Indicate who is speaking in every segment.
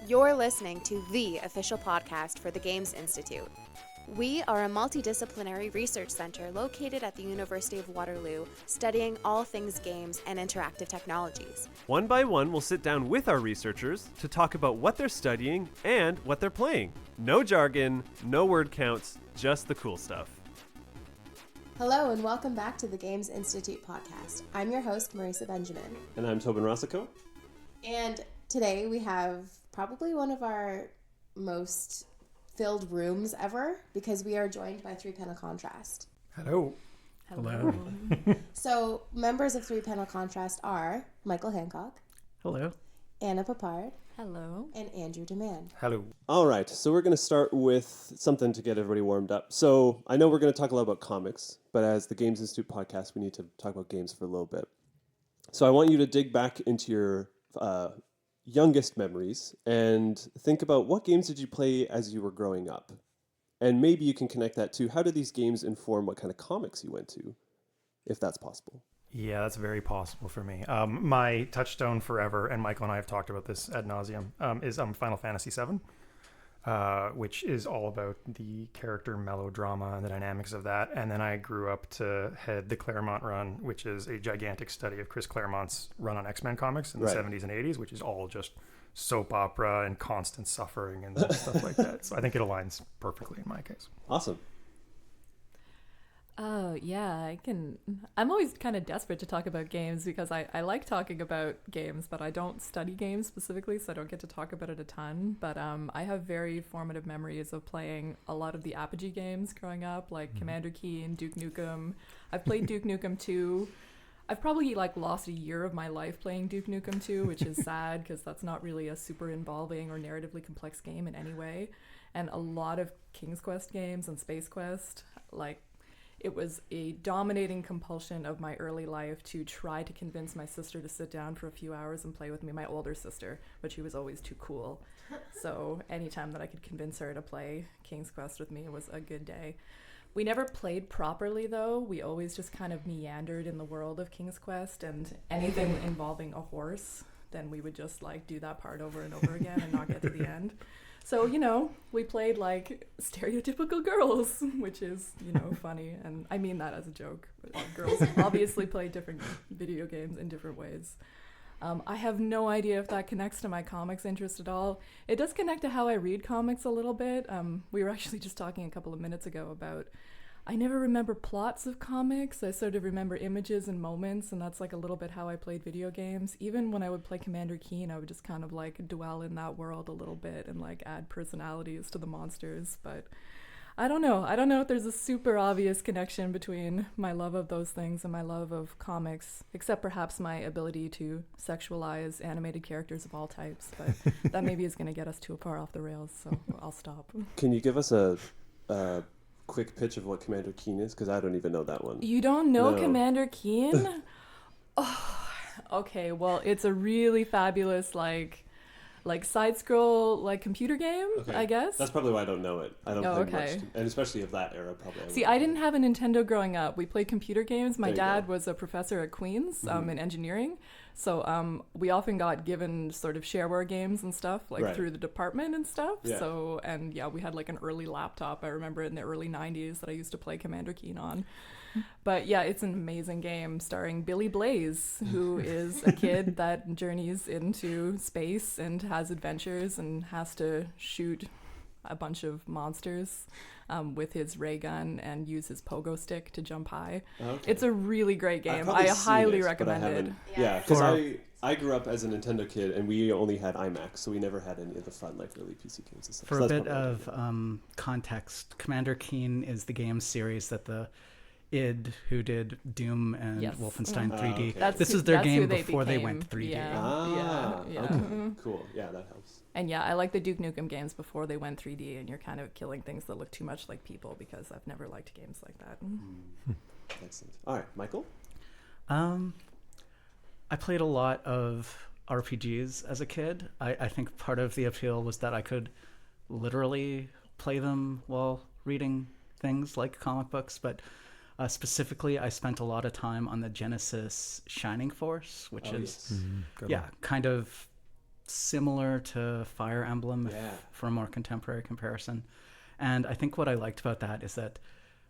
Speaker 1: You're listening to the official podcast for the Games Institute. We are a multidisciplinary research center located at the University of Waterloo, studying all things games and interactive technologies.
Speaker 2: One by one, we'll sit down with our researchers to talk about what they're studying and what they're playing. No jargon, no word counts, just the cool stuff.
Speaker 1: Hello and welcome back to the Games Institute podcast. I'm your host, Marisa Benjamin.
Speaker 3: And I'm Tobin Rossico.
Speaker 1: And today we have probably one of our most filled rooms ever because we are joined by Three Panel Contrast.
Speaker 4: Hello.
Speaker 1: Hello. So members of Three Panel Contrast are Michael Hancock.
Speaker 4: Hello.
Speaker 1: Anna Peppard.
Speaker 5: Hello.
Speaker 1: And Andrew Deman.
Speaker 4: Hello.
Speaker 3: All right, so we're going to start with something to get everybody warmed up. So I know we're going to talk a lot about comics, but as the Games Institute podcast, we need to talk about games for a little bit. So I want you to dig back into your youngest memories and think about what games did you play as you were growing up? And maybe you can connect that to how did these games inform what kind of comics you went to, if that's possible.
Speaker 4: Yeah, that's very possible for me. My touchstone forever, and Michael and I have talked about this ad nauseum, is Final Fantasy VII, which is all about the character melodrama and the dynamics of that. And then I grew up to head the Claremont run, which is a gigantic study of Chris Claremont's run on X-Men comics in the 70s and 80s, which is all just soap opera and constant suffering and stuff like that. So I think it aligns perfectly in my case.
Speaker 3: Awesome.
Speaker 5: Oh, yeah, I'm always kind of desperate to talk about games because I like talking about games, but I don't study games specifically, so I don't get to talk about it a ton. But I have very formative memories of playing a lot of the Apogee games growing up, like Commander Keen, Duke Nukem. I've played Duke Nukem 2. I've probably lost a year of my life playing Duke Nukem 2, which is sad because that's not really a super involving or narratively complex game in any way. And a lot of King's Quest games and Space Quest, it was a dominating compulsion of my early life to try to convince my sister to sit down for a few hours and play with me, my older sister, but she was always too cool. So anytime that I could convince her to play King's Quest with me was a good day. We never played properly, though. We always just kind of meandered in the world of King's Quest, and anything involving a horse, then we would just do that part over and over again and not get to the end. So, we played stereotypical girls, which is, funny. And I mean that as a joke. But girls obviously play different video games in different ways. I have no idea if that connects to my comics interest at all. It does connect to how I read comics a little bit. We were actually just talking a couple of minutes ago about I never remember plots of comics. I sort of remember images and moments, and that's a little bit how I played video games. Even when I would play Commander Keen, I would just kind of dwell in that world a little bit and add personalities to the monsters. But I don't know. I don't know if there's a super obvious connection between my love of those things and my love of comics, except perhaps my ability to sexualize animated characters of all types. But that maybe is going to get us too far off the rails, so I'll stop.
Speaker 3: Can you give us a quick pitch of what Commander Keen is? Because I don't even know that one.
Speaker 5: You don't know
Speaker 3: No.
Speaker 5: Commander Keen? Oh, okay. Well, it's a really fabulous, side-scroll, computer game,
Speaker 3: Okay.
Speaker 5: I guess.
Speaker 3: That's probably why I don't know it. I don't play
Speaker 5: okay.
Speaker 3: much. And especially of that era, probably.
Speaker 5: See, I didn't have a Nintendo growing up. We played computer games. My
Speaker 3: There you
Speaker 5: dad
Speaker 3: go.
Speaker 5: was a professor at Queen's in engineering. So we often got given sort of shareware games and stuff,
Speaker 3: Right.
Speaker 5: through the department and stuff.
Speaker 3: Yeah.
Speaker 5: So, and yeah, we had an early laptop. I remember in the early 90s that I used to play Commander Keen on. But yeah, it's an amazing game starring Billy Blaze, who is a kid that journeys into space and has adventures and has to shoot a bunch of monsters with his ray gun and use his pogo stick to jump high.
Speaker 3: Okay.
Speaker 5: It's a really great
Speaker 3: I've
Speaker 5: game.
Speaker 3: probably
Speaker 5: I
Speaker 3: seen
Speaker 5: highly
Speaker 3: it, but I
Speaker 5: recommend it.
Speaker 3: haven't- Yeah, because I grew up as a Nintendo kid, and we only had IMAX, so we never had any of the fun, early PC games and stuff.
Speaker 6: For
Speaker 3: So
Speaker 6: a
Speaker 3: that's
Speaker 6: bit
Speaker 3: probably what
Speaker 6: of context, Commander Keen is the game series that the id who did Doom and
Speaker 5: Yes.
Speaker 6: Wolfenstein
Speaker 3: Ah,
Speaker 6: 3D.
Speaker 3: okay.
Speaker 5: That's
Speaker 6: This
Speaker 5: who-
Speaker 6: is their
Speaker 5: that's who
Speaker 6: game
Speaker 5: they
Speaker 6: before they
Speaker 5: became.
Speaker 6: went 3D.
Speaker 5: Yeah.
Speaker 3: Okay,
Speaker 5: Yeah.
Speaker 3: cool. Yeah, that helps.
Speaker 5: And yeah, I like the Duke Nukem games before they went 3D, and you're kind of killing things that look too much like people because I've never liked games like that.
Speaker 3: Excellent. All right, Michael?
Speaker 6: I played a lot of RPGs as a kid. I think part of the appeal was that I could literally play them while reading things like comic books, but specifically I spent a lot of time on the Genesis Shining Force, which is
Speaker 4: Good
Speaker 6: yeah,
Speaker 4: one.
Speaker 6: kind of similar to Fire Emblem
Speaker 3: Yeah.
Speaker 6: for a more contemporary comparison. And I think what I liked about that is that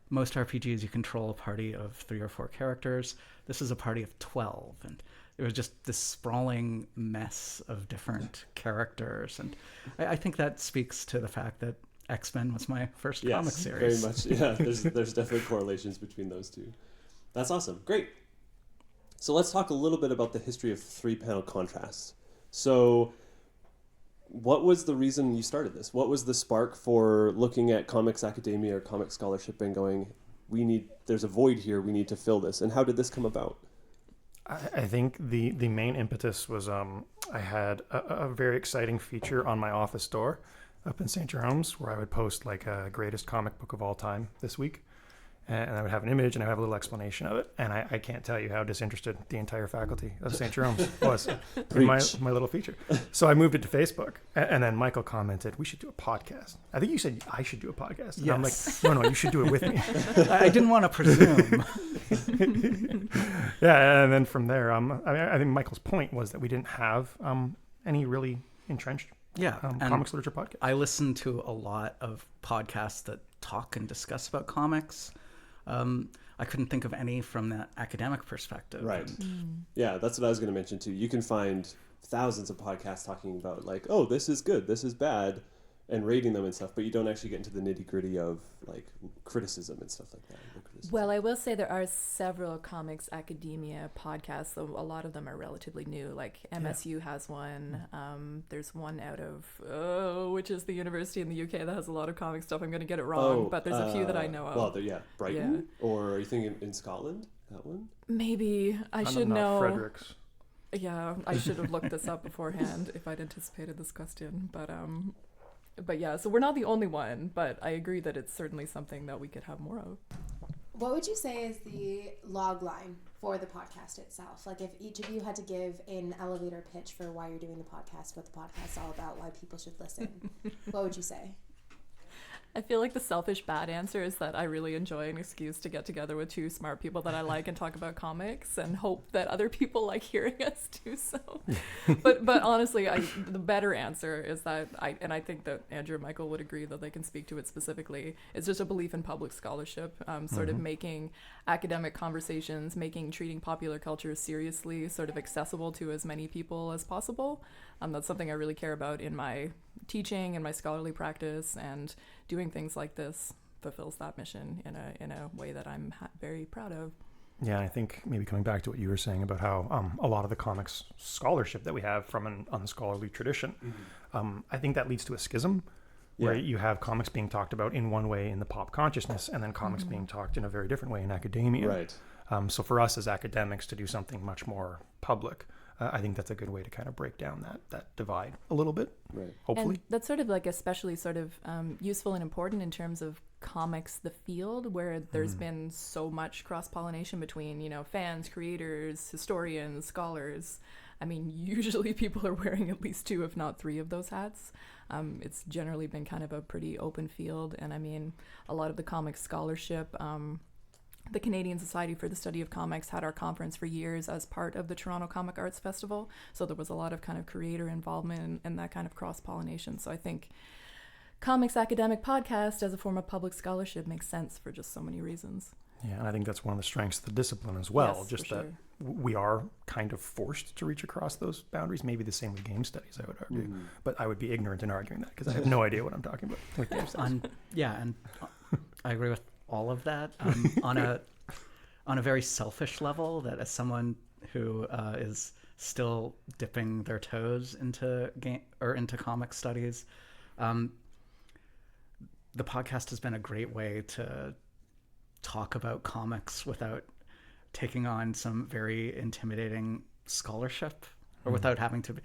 Speaker 6: most RPGs you control a party of 3 or 4 characters. This is a party of 12, and it was just this sprawling mess of different characters. And I think that speaks to the fact that X-Men was my first comic series.
Speaker 3: Very much. Yeah, there's definitely correlations between those two. That's awesome. Great. So let's talk a little bit about the history of 3-panel contrast. So what was the reason you started this? What was the spark for looking at comics academia or comic scholarship and going, there's a void here, we need to fill this? And how did this come about?
Speaker 4: I think the main impetus was I had a very exciting feature on my office door up in St. Jerome's where I would post like a greatest comic book of all time this week. And I would have an image and I would have a little explanation of it. And I can't tell you how disinterested the entire faculty of St. Jerome's was in my little feature. So I moved it to Facebook. And then Michael commented, we should do a podcast. I think you said I should do a podcast. And I'm like, no, you should do it with me.
Speaker 6: I didn't want to presume.
Speaker 4: Yeah, and then from there, I think Michael's point was that we didn't have any really entrenched comics literature podcast.
Speaker 6: I listen to a lot of podcasts that talk and discuss about comics. I couldn't think of any from that academic perspective.
Speaker 3: Right. Yeah, that's what I was going to mention too. You can find thousands of podcasts talking about like, oh, this is good, this is bad, and rating them and stuff, but you don't actually get into the nitty-gritty of like criticism and stuff like that.
Speaker 5: Well, I will say there are several comics academia podcasts, though a lot of them are relatively new. Like MSU has one. There's one out of, which is the university in the UK that has a lot of comic stuff. I'm going to get it wrong, but there's a few that I know of.
Speaker 3: Well, Brighton? Yeah. Or are you thinking in Scotland, that one?
Speaker 5: Maybe. I should know.
Speaker 4: Fredericks.
Speaker 5: Yeah, I should have looked this up beforehand if I'd anticipated this question. But yeah, so we're not the only one, but I agree that it's certainly something that we could have more of.
Speaker 1: What would you say is the log line for the podcast itself? Like if each of you had to give an elevator pitch for why you're doing the podcast, what the podcast is all about, why people should listen, what would you say?
Speaker 5: I feel like the selfish bad answer is that I really enjoy an excuse to get together with 2 smart people that I like and talk about comics and hope that other people like hearing us do so. But honestly, the better answer is that I think that Andrew and Michael would agree that they can speak to it specifically. It's just a belief in public scholarship, sort of making academic conversations, treating popular culture seriously, sort of accessible to as many people as possible. That's something I really care about in my teaching and my scholarly practice, and doing things like this fulfills that mission in a way that I'm very proud of.
Speaker 4: Yeah, I think maybe coming back to what you were saying about how a lot of the comics scholarship that we have from an unscholarly tradition, I think that leads to a schism where you have comics being talked about in one way in the pop consciousness and then comics being talked in a very different way in academia.
Speaker 3: Right.
Speaker 4: So for us as academics to do something much more public, I think that's a good way to kind of break down that divide a little bit,
Speaker 3: right?
Speaker 4: Hopefully.
Speaker 5: And that's sort of like especially sort of useful and important in terms of comics, the field, where there's been so much cross-pollination between, fans, creators, historians, scholars. I mean, usually people are wearing at least 2, if not 3 of those hats. It's generally been kind of a pretty open field. And I mean, a lot of the comics scholarship, the Canadian Society for the Study of Comics had our conference for years as part of the Toronto Comic Arts Festival. So there was a lot of kind of creator involvement and that kind of cross-pollination. So I think comics academic podcast as a form of public scholarship makes sense for just so many reasons.
Speaker 4: Yeah, and I think that's one of the strengths of the discipline as well.
Speaker 5: Yes,
Speaker 4: just
Speaker 5: for
Speaker 4: that
Speaker 5: sure.
Speaker 4: We are kind of forced to reach across those boundaries. Maybe the same with game studies, I would argue. But I would be ignorant in arguing that because I have no idea what I'm talking about with game studies.
Speaker 6: And I agree with all of that. On a very selfish level, that as someone who is still dipping their toes into into comic studies, the podcast has been a great way to talk about comics without taking on some very intimidating scholarship, or without having to.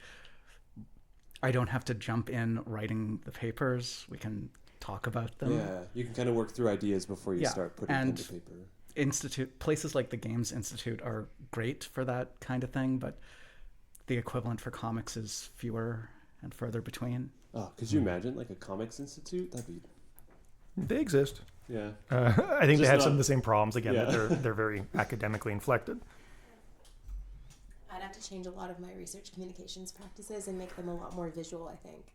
Speaker 6: I don't have to jump in writing the papers. We can talk about them.
Speaker 3: Yeah, you can kind of work through ideas before you start putting pen to paper.
Speaker 6: Places like the Games Institute are great for that kind of thing, but the equivalent for comics is fewer and further between.
Speaker 3: Oh, could you imagine like a comics institute? That'd be.
Speaker 4: They exist.
Speaker 3: Yeah.
Speaker 4: I think
Speaker 3: Just
Speaker 4: they have
Speaker 3: not-
Speaker 4: some of the same problems again. That they're very academically inflected.
Speaker 1: I'd have to
Speaker 7: to change a lot of my research communications practices and make them a lot more visual, I think.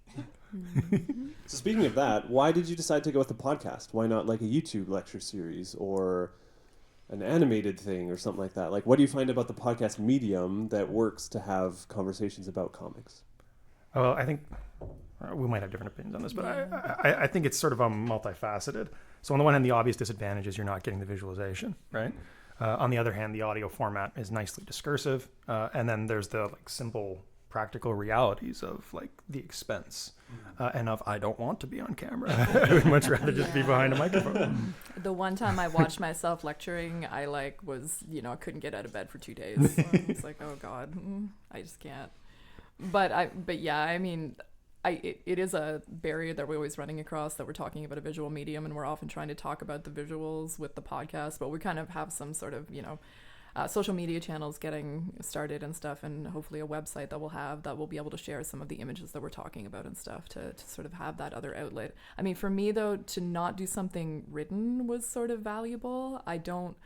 Speaker 3: So speaking of that, why did you decide to go with the podcast? Why not like a YouTube lecture series or an animated thing or something like that? Like, what do you find about the podcast medium that works to have conversations about comics?
Speaker 4: Well, I think we might have different opinions on this, but I think it's sort of multifaceted. So on the one hand, the obvious disadvantage is you're not getting the visualization, right? On the other hand, the audio format is nicely discursive, and then there's the like simple practical realities of like the expense and of I don't want to be on camera. I would much rather just be behind a microphone.
Speaker 5: The one time I watched myself lecturing, I like was, I couldn't get out of bed for 2 days. So it's like, oh God, I just can't. But yeah, I mean, it is a barrier that we're always running across, that we're talking about a visual medium, and we're often trying to talk about the visuals with the podcast, but we kind of have some sort of, social media channels getting started and stuff, and hopefully a website that we'll be able to share some of the images that we're talking about and stuff to sort of have that other outlet. I mean, for me though, to not do something written was sort of valuable. I don't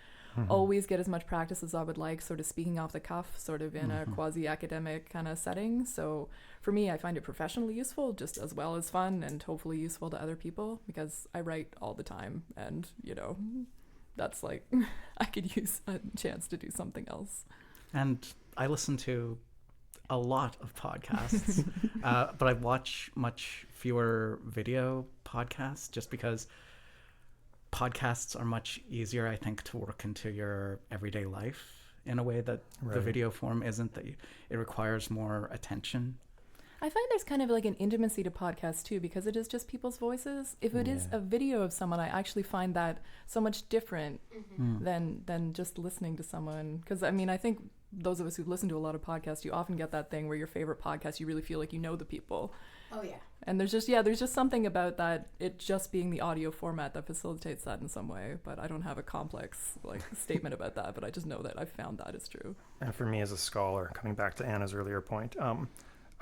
Speaker 5: always get as much practice as I would like, sort of speaking off the cuff, sort of in a quasi-academic kind of setting. So for me, I find it professionally useful just as well as fun, and hopefully useful to other people, because I write all the time, and that's like I could use a chance to do something else.
Speaker 6: And I listen to a lot of podcasts, but I watch much fewer video podcasts, just because podcasts are much easier, I think, to work into your everyday life in a way that the video form isn't. It requires more attention.
Speaker 5: I find there's kind of like an intimacy to podcasts too, because it is just people's voices. If it is a video of someone, I actually find that so much different than just listening to someone. Because I mean, I think those of us who listen to a lot of podcasts, you often get that thing where your favorite podcast, you really feel like you know the people.
Speaker 7: Oh yeah.
Speaker 5: And there's just something about that, it just being the audio format, that facilitates that in some way. But I don't have a complex like statement about that, but I just know that I've found that is true.
Speaker 4: And for me as a scholar, coming back to Anna's earlier point,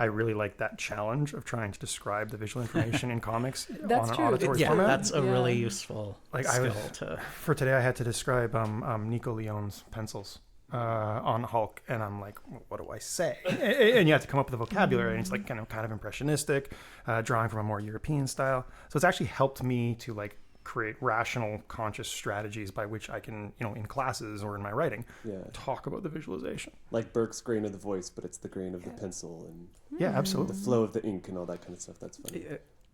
Speaker 4: I really like that challenge of trying to describe the visual information in comics
Speaker 5: That's
Speaker 4: on
Speaker 5: true.
Speaker 4: an auditory
Speaker 6: Yeah,
Speaker 4: format.
Speaker 6: that's a really useful skill
Speaker 4: For today, I had to describe Nico Leone's pencils on Hulk, and I'm like, what do I say? And you have to come up with a vocabulary, and it's like kind of impressionistic, drawing from a more European style. So it's actually helped me to like create rational, conscious strategies by which I can, in classes or in my writing, talk about the visualization.
Speaker 3: Like Burke's grain of the voice, but it's the grain of the pencil and
Speaker 4: absolutely.
Speaker 3: the flow of the ink and all that kind of stuff. That's funny.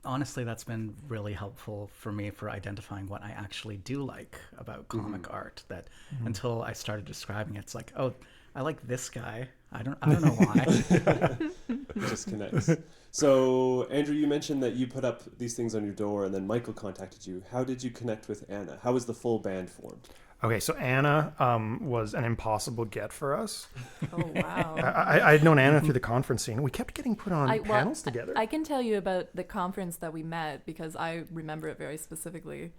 Speaker 6: Honestly, that's been really helpful for me for identifying what I actually do like about comic art. That until I started describing it, it's like, oh, I like this guy. I don't know why.
Speaker 3: It just connects. So, Andrew, you mentioned that you put up these things on your door, and then Michael contacted you. How did you connect with Anna? How was the full band formed?
Speaker 4: Okay, so Anna was an impossible get for us.
Speaker 5: Oh, wow.
Speaker 4: I had known Anna through the conference scene. We kept getting put on panels together.
Speaker 5: I can tell you about the conference that we met, because I remember it very specifically.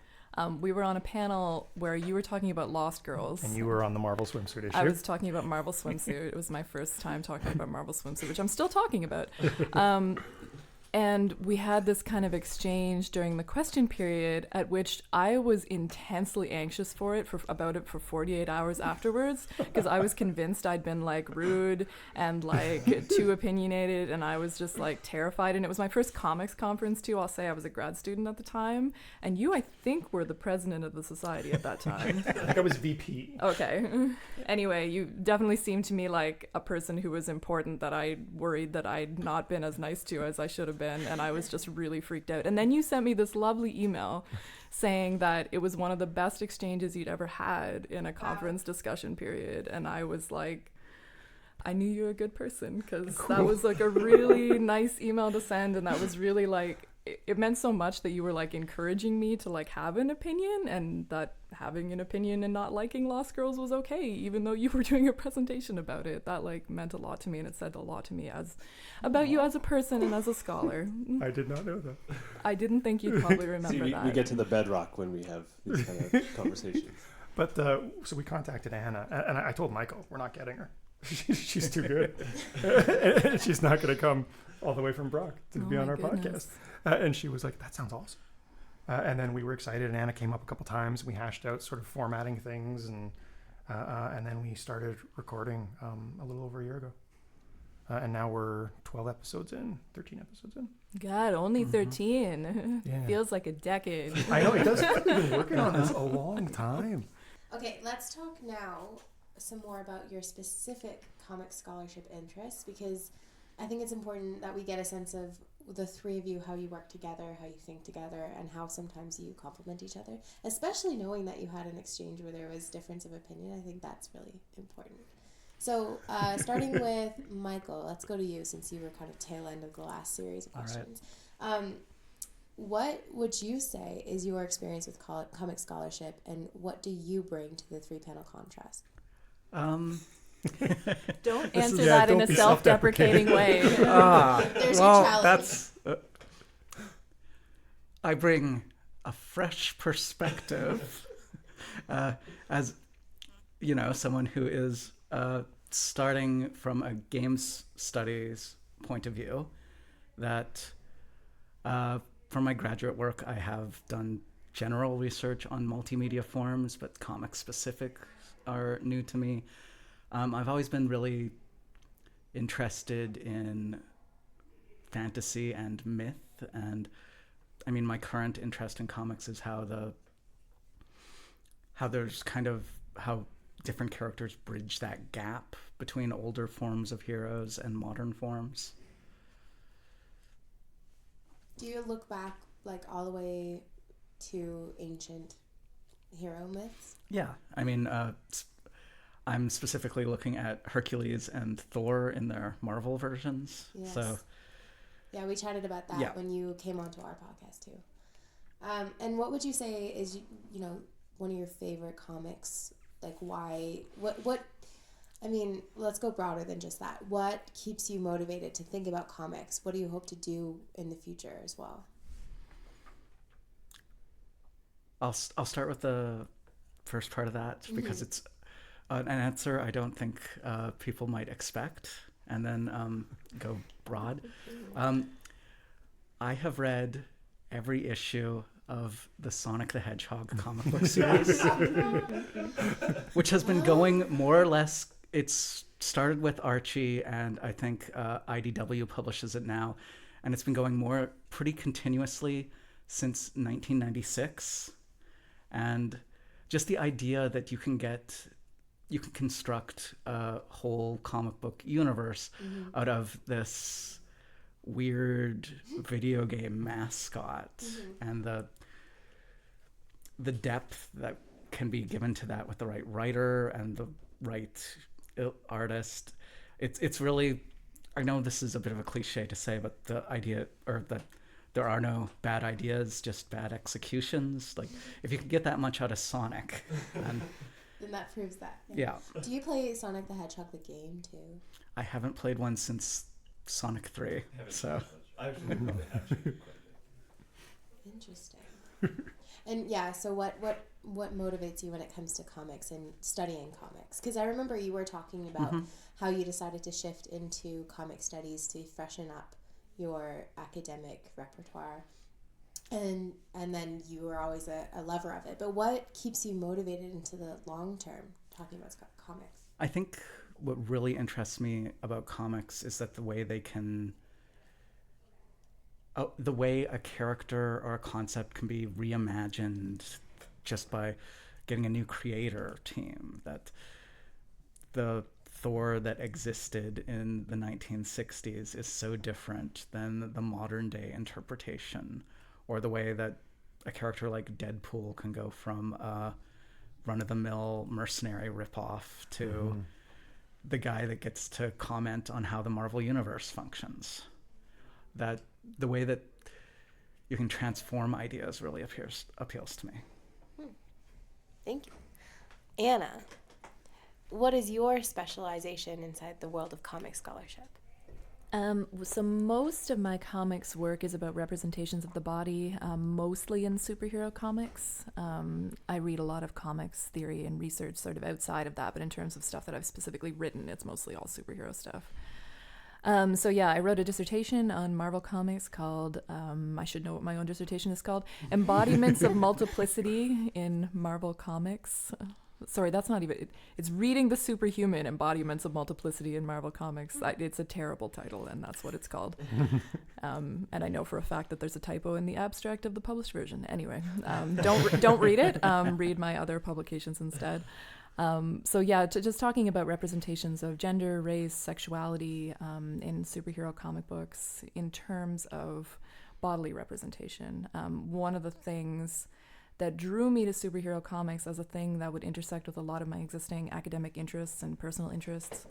Speaker 5: We were on a panel where you were talking about Lost Girls.
Speaker 4: And you were on the Marvel swimsuit issue.
Speaker 5: I was talking about Marvel swimsuit. It was my first time talking about Marvel swimsuit, which I'm still talking about. And we had this kind of exchange during the question period, at which I was intensely anxious for 48 hours afterwards, because I was convinced I'd been like rude and like too opinionated, and I was just like terrified. And it was my first comics conference too. I'll say I was a grad student at the time, and you, I think, were the president of the society at that time.
Speaker 4: I think I was VP.
Speaker 5: Okay. Anyway, you definitely seemed to me like a person who was important, that I worried that I'd not been as nice to as I should have been. And I was just really freaked out. And then you sent me this lovely email saying that it was one of the best exchanges you'd ever had in a conference discussion period. And I was like, I knew you were a good person, because that was like a really nice email to send. And that was really like, it meant so much that you were like encouraging me to like have an opinion, and that having an opinion and not liking Lost Girls was okay, even though you were doing a presentation about it. That like meant a lot to me, and it said a lot to me about you as a person and as a scholar.
Speaker 4: I did not know that.
Speaker 5: I didn't think you'd probably remember that.
Speaker 3: We get to the bedrock when we have these kind of conversations.
Speaker 4: But so we contacted Anna, and I told Michael, we're not getting her. She's too good. She's not going to come all the way from Brock to be on our podcast. And she was like, that sounds awesome. And then we were excited, and Anna came up a couple times. We hashed out sort of formatting things, and then we started recording a little over a year ago. And now we're 13 episodes in.
Speaker 5: God, only 13.
Speaker 4: Yeah.
Speaker 5: Feels like a decade.
Speaker 4: I know, it does. We've been working on this a long time.
Speaker 7: Okay, let's talk now some more about your specific comic scholarship interests, because I think it's important that we get a sense of the three of you, how you work together, how you think together, and how sometimes you complement each other, especially knowing that you had an exchange where there was difference of opinion. I think that's really important. So starting with Michael, let's go to you since you were kind of tail end of the last series of questions. What would you say is your experience with comic scholarship, and what do you bring to the 3-panel contrast?
Speaker 5: Don't answer that in a self-deprecating way.
Speaker 7: There's your challenge.
Speaker 6: That's. I bring a fresh perspective, as someone who is starting from a games studies point of view. That for my graduate work, I have done general research on multimedia forms, but comic specific are new to me. I've always been really interested in fantasy and myth, and I mean, my current interest in comics is how different characters bridge that gap between older forms of heroes and modern forms.
Speaker 7: Do you look back like all the way to ancient hero myths?
Speaker 6: Yeah, I mean, I'm specifically looking at Hercules and Thor in their Marvel versions.
Speaker 7: Yes.
Speaker 6: So,
Speaker 7: yeah, we chatted about that when you came onto our podcast too. And what would you say is, one of your favorite comics? Like, why? What? I mean, let's go broader than just that. What keeps you motivated to think about comics? What do you hope to do in the future as well?
Speaker 6: I'll start with the first part of that because it's an answer I don't think people might expect, and then go broad. I have read every issue of the Sonic the Hedgehog comic book series, which has been going more or less. It's started with Archie, and I think IDW publishes it now, and it's been going pretty continuously since 1996. And just the idea that you can construct a whole comic book universe out of this weird video game mascot, and the depth that can be given to that with the right writer and the right artist. It's really, I know this is a bit of a cliche to say, but the idea, or that there are no bad ideas, just bad executions. Like, if you could get that much out of Sonic, then
Speaker 7: that proves that.
Speaker 6: Yeah.
Speaker 7: Do you play Sonic the Hedgehog the game too?
Speaker 6: I haven't played one since Sonic 3, so.
Speaker 3: I actually probably have to.
Speaker 7: Interesting. And yeah, so what motivates you when it comes to comics and studying comics? Because I remember you were talking about how you decided to shift into comic studies to freshen up your academic repertoire, and then you were always a lover of it. But what keeps you motivated into the long term talking about comics?
Speaker 6: I think what really interests me about comics is that the way a character or a concept can be reimagined just by getting a new creator team. That the Thor that existed in the 1960s is so different than the modern day interpretation, or the way that a character like Deadpool can go from a run-of-the-mill mercenary ripoff to the guy that gets to comment on how the Marvel Universe functions. That the way that you can transform ideas really appeals to me.
Speaker 1: Thank you. Anna, what is your specialization inside the world of comic scholarship?
Speaker 5: So most of my comics work is about representations of the body, mostly in superhero comics. I read a lot of comics theory and research sort of outside of that, but in terms of stuff that I've specifically written, it's mostly all superhero stuff. So yeah, I wrote a dissertation on Marvel Comics called, I should know what my own dissertation is called, Embodiments of Multiplicity in Marvel Comics. sorry, that's not even, it's Reading the Superhuman Embodiments of Multiplicity in Marvel Comics. It's a terrible title, and that's what it's called. And I know for a fact that there's a typo in the abstract of the published version. Anyway, don't read it. Read my other publications instead. So yeah, just talking about representations of gender, race, sexuality in superhero comic books in terms of bodily representation. One of the things that drew me to superhero comics as a thing that would intersect with a lot of my existing academic interests and personal interests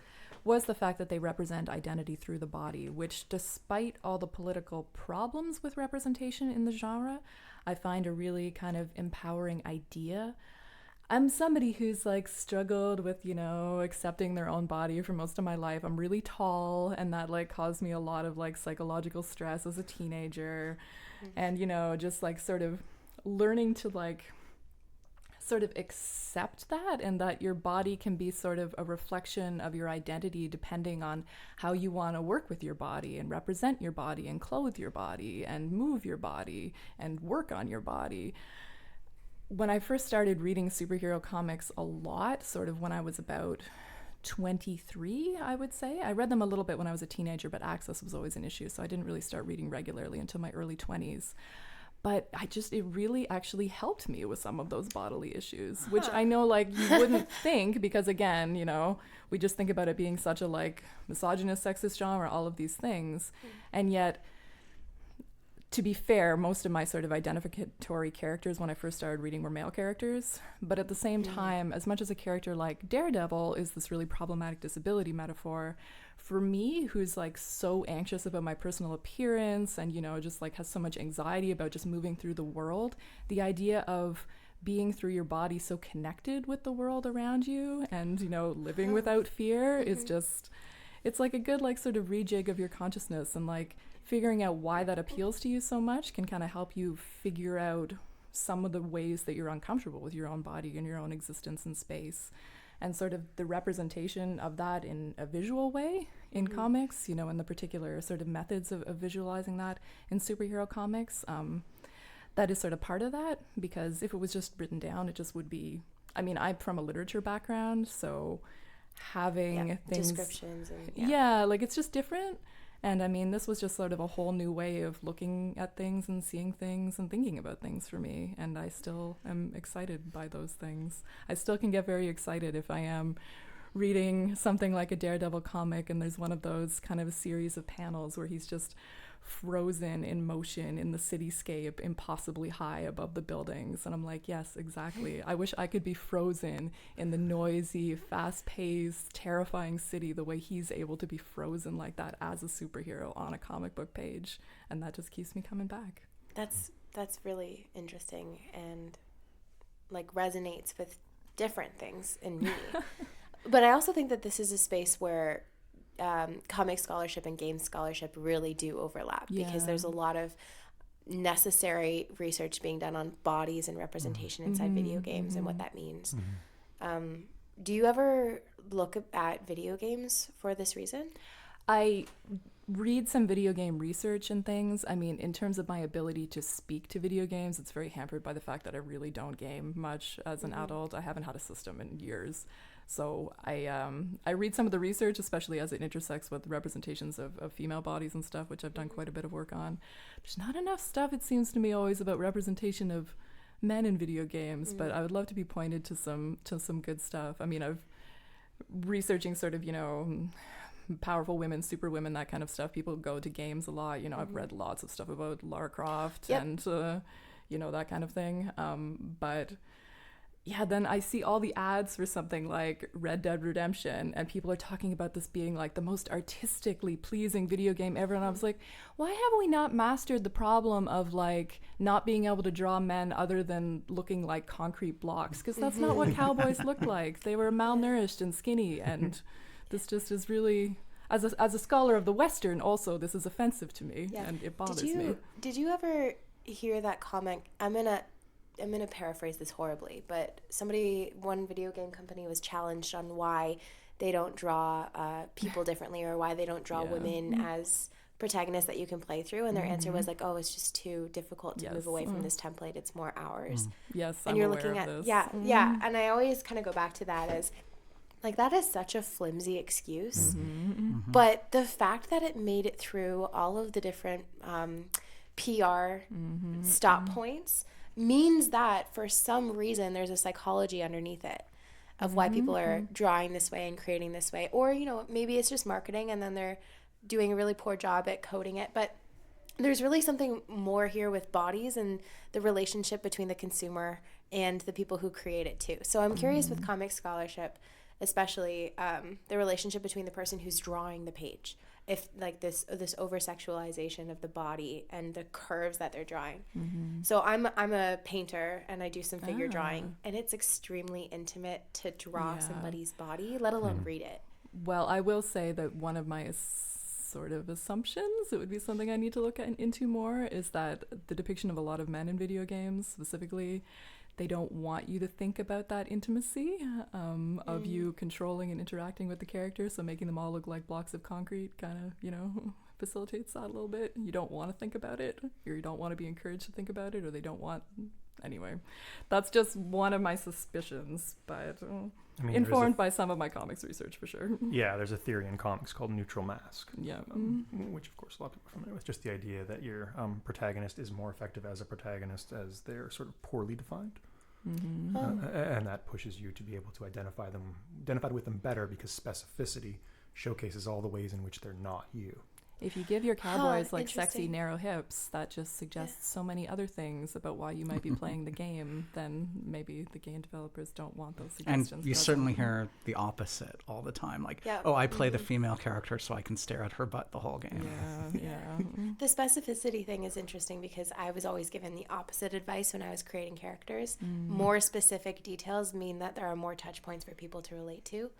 Speaker 5: was the fact that they represent identity through the body, which, despite all the political problems with representation in the genre, I find a really kind of empowering idea. I'm somebody who's like struggled with, accepting their own body for most of my life. I'm really tall, and that like caused me a lot of like psychological stress as a teenager. And, just like sort of learning to like sort of accept that, and that your body can be sort of a reflection of your identity depending on how you want to work with your body and represent your body and clothe your body and move your body and work on your body. When I first started reading superhero comics a lot, sort of when I was about 23, I would say. I read them a little bit when I was a teenager, but access was always an issue, so I didn't really start reading regularly until my early 20s. But it really actually helped me with some of those bodily issues, which I know like you wouldn't think, because again, we just think about it being such a like misogynist, sexist genre, all of these things. And yet, to be fair, most of my sort of identificatory characters when I first started reading were male characters. But at the same time, as much as a character like Daredevil is this really problematic disability metaphor, for me, who's like so anxious about my personal appearance and, just like has so much anxiety about just moving through the world, the idea of being through your body so connected with the world around you and, living without fear is just, it's like a good like sort of rejig of your consciousness, and like figuring out why that appeals to you so much can kind of help you figure out some of the ways that you're uncomfortable with your own body and your own existence in space. And sort of the representation of that in a visual way in comics, and the particular sort of methods of visualizing that in superhero comics, that is sort of part of that, because if it was just written down, it just would be, I'm from a literature background, so having things,
Speaker 7: descriptions and
Speaker 5: it's just different. And this was just sort of a whole new way of looking at things and seeing things and thinking about things for me. And I still am excited by those things. I still can get very excited if I am reading something like a Daredevil comic and there's one of those kind of a series of panels where he's just frozen in motion in the cityscape impossibly high above the buildings, and I'm like, yes, exactly. I wish I could be frozen in the noisy, fast-paced, terrifying city the way he's able to be frozen like that as a superhero on a comic book page, and that just keeps me coming back.
Speaker 7: That's really interesting and like resonates with different things in me. But I also think that this is a space where comic scholarship and game scholarship really do overlap, because there's a lot of necessary research being done on bodies and representation inside video games and what that means. Do you ever look at video games for this reason?
Speaker 5: I read some video game research and things. In terms of my ability to speak to video games, it's very hampered by the fact that I really don't game much as an adult. I haven't had a system in years. So I read some of the research, especially as it intersects with representations of female bodies and stuff, which I've done quite a bit of work on. There's not enough stuff, it seems to me, always about representation of men in video games, but I would love to be pointed to some good stuff. I've researching sort of, powerful women, super women, that kind of stuff. People go to games a lot. I've read lots of stuff about Lara Croft and, that kind of thing. But yeah, then I see all the ads for something like Red Dead Redemption, and people are talking about this being like the most artistically pleasing video game ever. And I was like, why have we not mastered the problem of like not being able to draw men other than looking like concrete blocks? Because that's not what cowboys looked like. They were malnourished and skinny, and this just is really, as a scholar of the Western also, this is offensive to me, and it bothers me.
Speaker 7: Did you ever hear that comment? I'm gonna paraphrase this horribly, but one video game company was challenged on why they don't draw people differently, or why they don't draw women as protagonist that you can play through, and their answer was like, oh, it's just too difficult to move away from this template, it's more hours.
Speaker 5: Yes,
Speaker 7: And
Speaker 5: I'm
Speaker 7: you're
Speaker 5: aware
Speaker 7: looking
Speaker 5: of
Speaker 7: at
Speaker 5: this.
Speaker 7: yeah, and I always kind of go back to that as like, that is such a flimsy excuse. But the fact that it made it through all of the different PR stop points means that for some reason there's a psychology underneath it of why people are drawing this way and creating this way. Or, you know, maybe it's just marketing and then they're doing a really poor job at coding it. But there's really something more here with bodies and the relationship between the consumer and the people who create it too. So I'm curious with comic scholarship, especially the relationship between the person who's drawing the page, if like this over sexualization of the body and the curves that they're drawing. So I'm a painter and I do some figure drawing, and it's extremely intimate to draw somebody's body, let alone read it.
Speaker 5: Well, I will say that one of my sort of assumptions, it would be something I need to look into more, is that the depiction of a lot of men in video games specifically, they don't want you to think about that intimacy of you controlling and interacting with the characters, so making them all look like blocks of concrete kind of, you know, facilitates that a little bit. You don't want to think about it, or you don't want to be encouraged to think about it, or they don't want... Anyway, that's just one of my suspicions, but
Speaker 4: I mean,
Speaker 5: informed by some of my comics research for sure.
Speaker 4: Yeah, there's a theory in comics called neutral mask.
Speaker 5: Yeah.
Speaker 4: Which of course a lot of people are familiar with. Just the idea that your protagonist is more effective as a protagonist as they're sort of poorly defined. And that pushes you to be able to identify with them better, because specificity showcases all the ways in which they're not you.
Speaker 5: If you give your cowboys like sexy
Speaker 7: interesting.
Speaker 5: narrow hips, that just suggests so many other things about why you might be playing the game, then maybe the game developers don't want those suggestions.
Speaker 6: And you certainly hear the opposite all the time. Like,
Speaker 7: Yeah.
Speaker 6: oh, I play the female character so I can stare at her butt the whole game.
Speaker 5: Yeah.
Speaker 7: The specificity thing is interesting because I was always given the opposite advice when I was creating characters. More specific details mean that there are more touch points for people to relate to.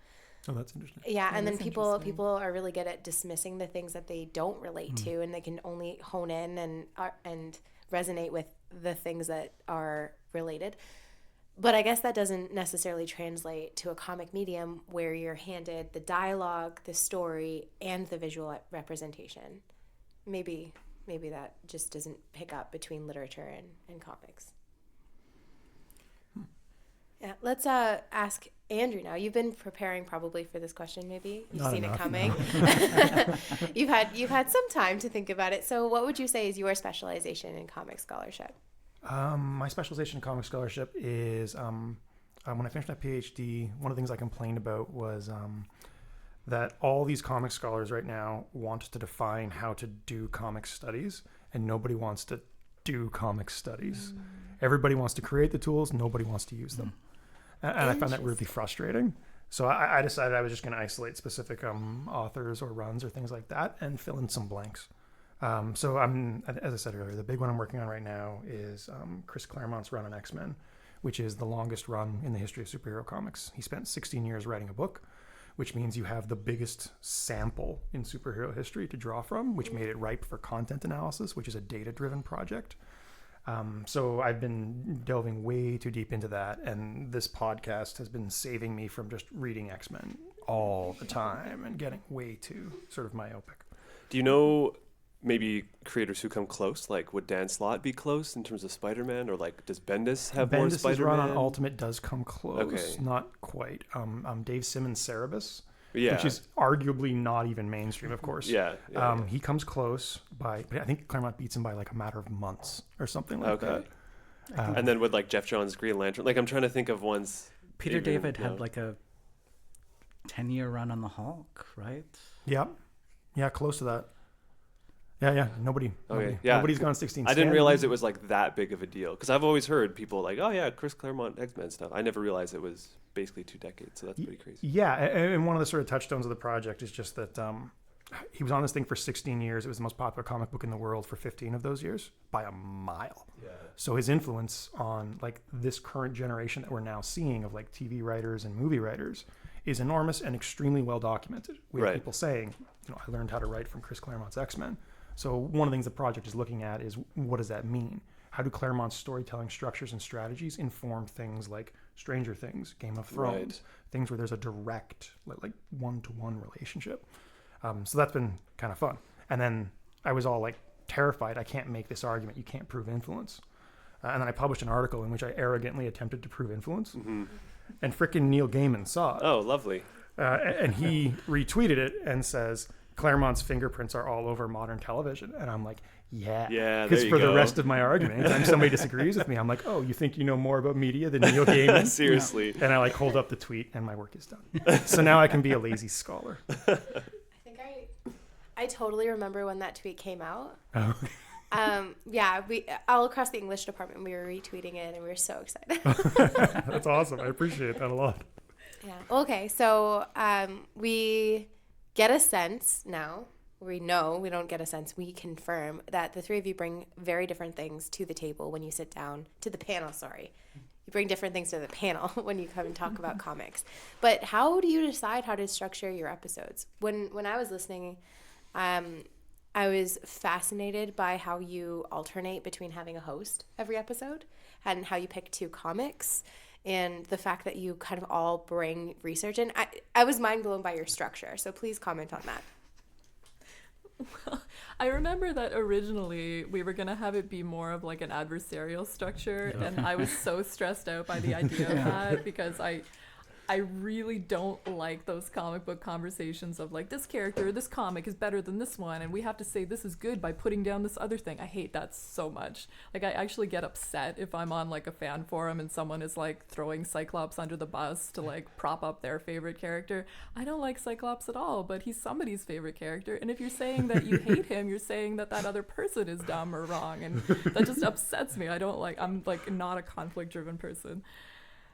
Speaker 4: Oh, that's interesting.
Speaker 7: Yeah, and then
Speaker 5: That's
Speaker 7: people
Speaker 5: interesting.
Speaker 7: are really good at dismissing the things that they don't relate to, and they can only hone in and resonate with the things that are related. But I guess that doesn't necessarily translate to a comic medium where you're handed the dialogue, the story, and the visual representation. Maybe that just doesn't pick up between literature and comics. Yeah, let's ask Andrew now. You've been preparing probably for this question. Maybe you've
Speaker 4: Not
Speaker 7: seen
Speaker 4: enough,
Speaker 7: it coming. You've had some time to think about it. So, what would you say is your specialization in comic scholarship?
Speaker 4: My specialization in comic scholarship is when I finished my PhD, one of the things I complained about was that all these comic scholars right now want to define how to do comic studies, and nobody wants to do comic studies. Everybody wants to create the tools, nobody wants to use them. And I found that really frustrating. So I decided I was just going to isolate specific authors or runs or things like that and fill in some blanks. So as I said earlier, the big one I'm working on right now is Chris Claremont's run on X-Men, which is the longest run in the history of superhero comics. He spent 16 years writing a book, which means you have the biggest sample in superhero history to draw from, which made it ripe for content analysis, which is a data-driven project. So I've been delving way too deep into that, and this podcast has been saving me from just reading X-Men all the time and getting way too sort of myopic.
Speaker 3: Do you know maybe creators who come close? Like, would Dan Slott be close in terms of Spider-Man, or like does Bendis have more
Speaker 4: Bendis'
Speaker 3: Spider-Man?
Speaker 4: run on Ultimate does come close,
Speaker 3: Okay.
Speaker 4: not quite. Dave Simmons' Cerebus,
Speaker 3: Yeah.
Speaker 4: which is arguably not even mainstream, of course.
Speaker 3: Yeah.
Speaker 4: He comes close but I think Claremont beats him by like a matter of months or something like
Speaker 3: Okay.
Speaker 4: that.
Speaker 3: And then with like Jeff Johns' Green Lantern, like I'm trying to think of ones.
Speaker 6: Peter
Speaker 3: even,
Speaker 6: David
Speaker 3: you know.
Speaker 6: had like a 10-year run on the Hulk, right?
Speaker 4: Yeah, close to that. Yeah. Nobody.
Speaker 3: Yeah.
Speaker 4: Nobody's gone 16.
Speaker 3: I didn't realize it was like that big of a deal, because I've always heard people like, oh yeah, Chris Claremont X-Men stuff. I never realized it was basically 2 decades, so that's pretty crazy.
Speaker 4: Yeah, and one of the sort of touchstones of the project is just that he was on this thing for 16 years. It was the most popular comic book in the world for 15 of those years by a mile. Yeah. So his influence on like this current generation that we're now seeing of like TV writers and movie writers is enormous and extremely well documented. We have people saying, I learned how to write from Chris Claremont's X-Men. So one of the things the project is looking at is, what does that mean? How do Claremont's storytelling structures and strategies inform things like Stranger Things, Game of Thrones, things where there's a direct, like one-to-one relationship? So that's been kind of fun. And then I was all like terrified. I can't make this argument. You can't prove influence. And then I published an article in which I arrogantly attempted to prove influence. And frickin' Neil Gaiman saw it.
Speaker 2: Oh, lovely.
Speaker 4: And he retweeted it and says, Claremont's fingerprints are all over modern television. And I'm like, yeah. Because
Speaker 2: there you
Speaker 4: for
Speaker 2: go.
Speaker 4: the rest of my argument, anytime somebody disagrees with me, I'm like, oh, you think you know more about media than Neil Gaiman?
Speaker 2: Seriously.
Speaker 4: And I like hold up the tweet and my work is done. So now I can be a lazy scholar.
Speaker 7: I think I totally remember when that tweet came out.
Speaker 4: Oh.
Speaker 7: Yeah, we all across the English department we were retweeting it and we were so excited.
Speaker 4: That's awesome. I appreciate that a lot.
Speaker 7: Yeah. Okay, so we get a sense now. We know, we don't get a sense, we confirm that the three of you bring very different things to the table when you sit down, to the panel, sorry. You bring different things to the panel when you come and talk about comics. But how do you decide how to structure your episodes? When I was listening, I was fascinated by how you alternate between having a host every episode and how you pick two comics and the fact that you kind of all bring research in. I was mind blown by your structure, so please comment on that.
Speaker 5: Well, I remember that originally we were going to have it be more of like an adversarial structure, and I was so stressed out by the idea of that because I really don't like those comic book conversations of like, this character, this comic is better than this one, and we have to say this is good by putting down this other thing. I hate that so much. Like, I actually get upset if I'm on like a fan forum and someone is like throwing Cyclops under the bus to like prop up their favorite character. I don't like Cyclops at all, but he's somebody's favorite character. And if you're saying that you hate him, you're saying that that other person is dumb or wrong. And that just upsets me. I'm like not a conflict driven person.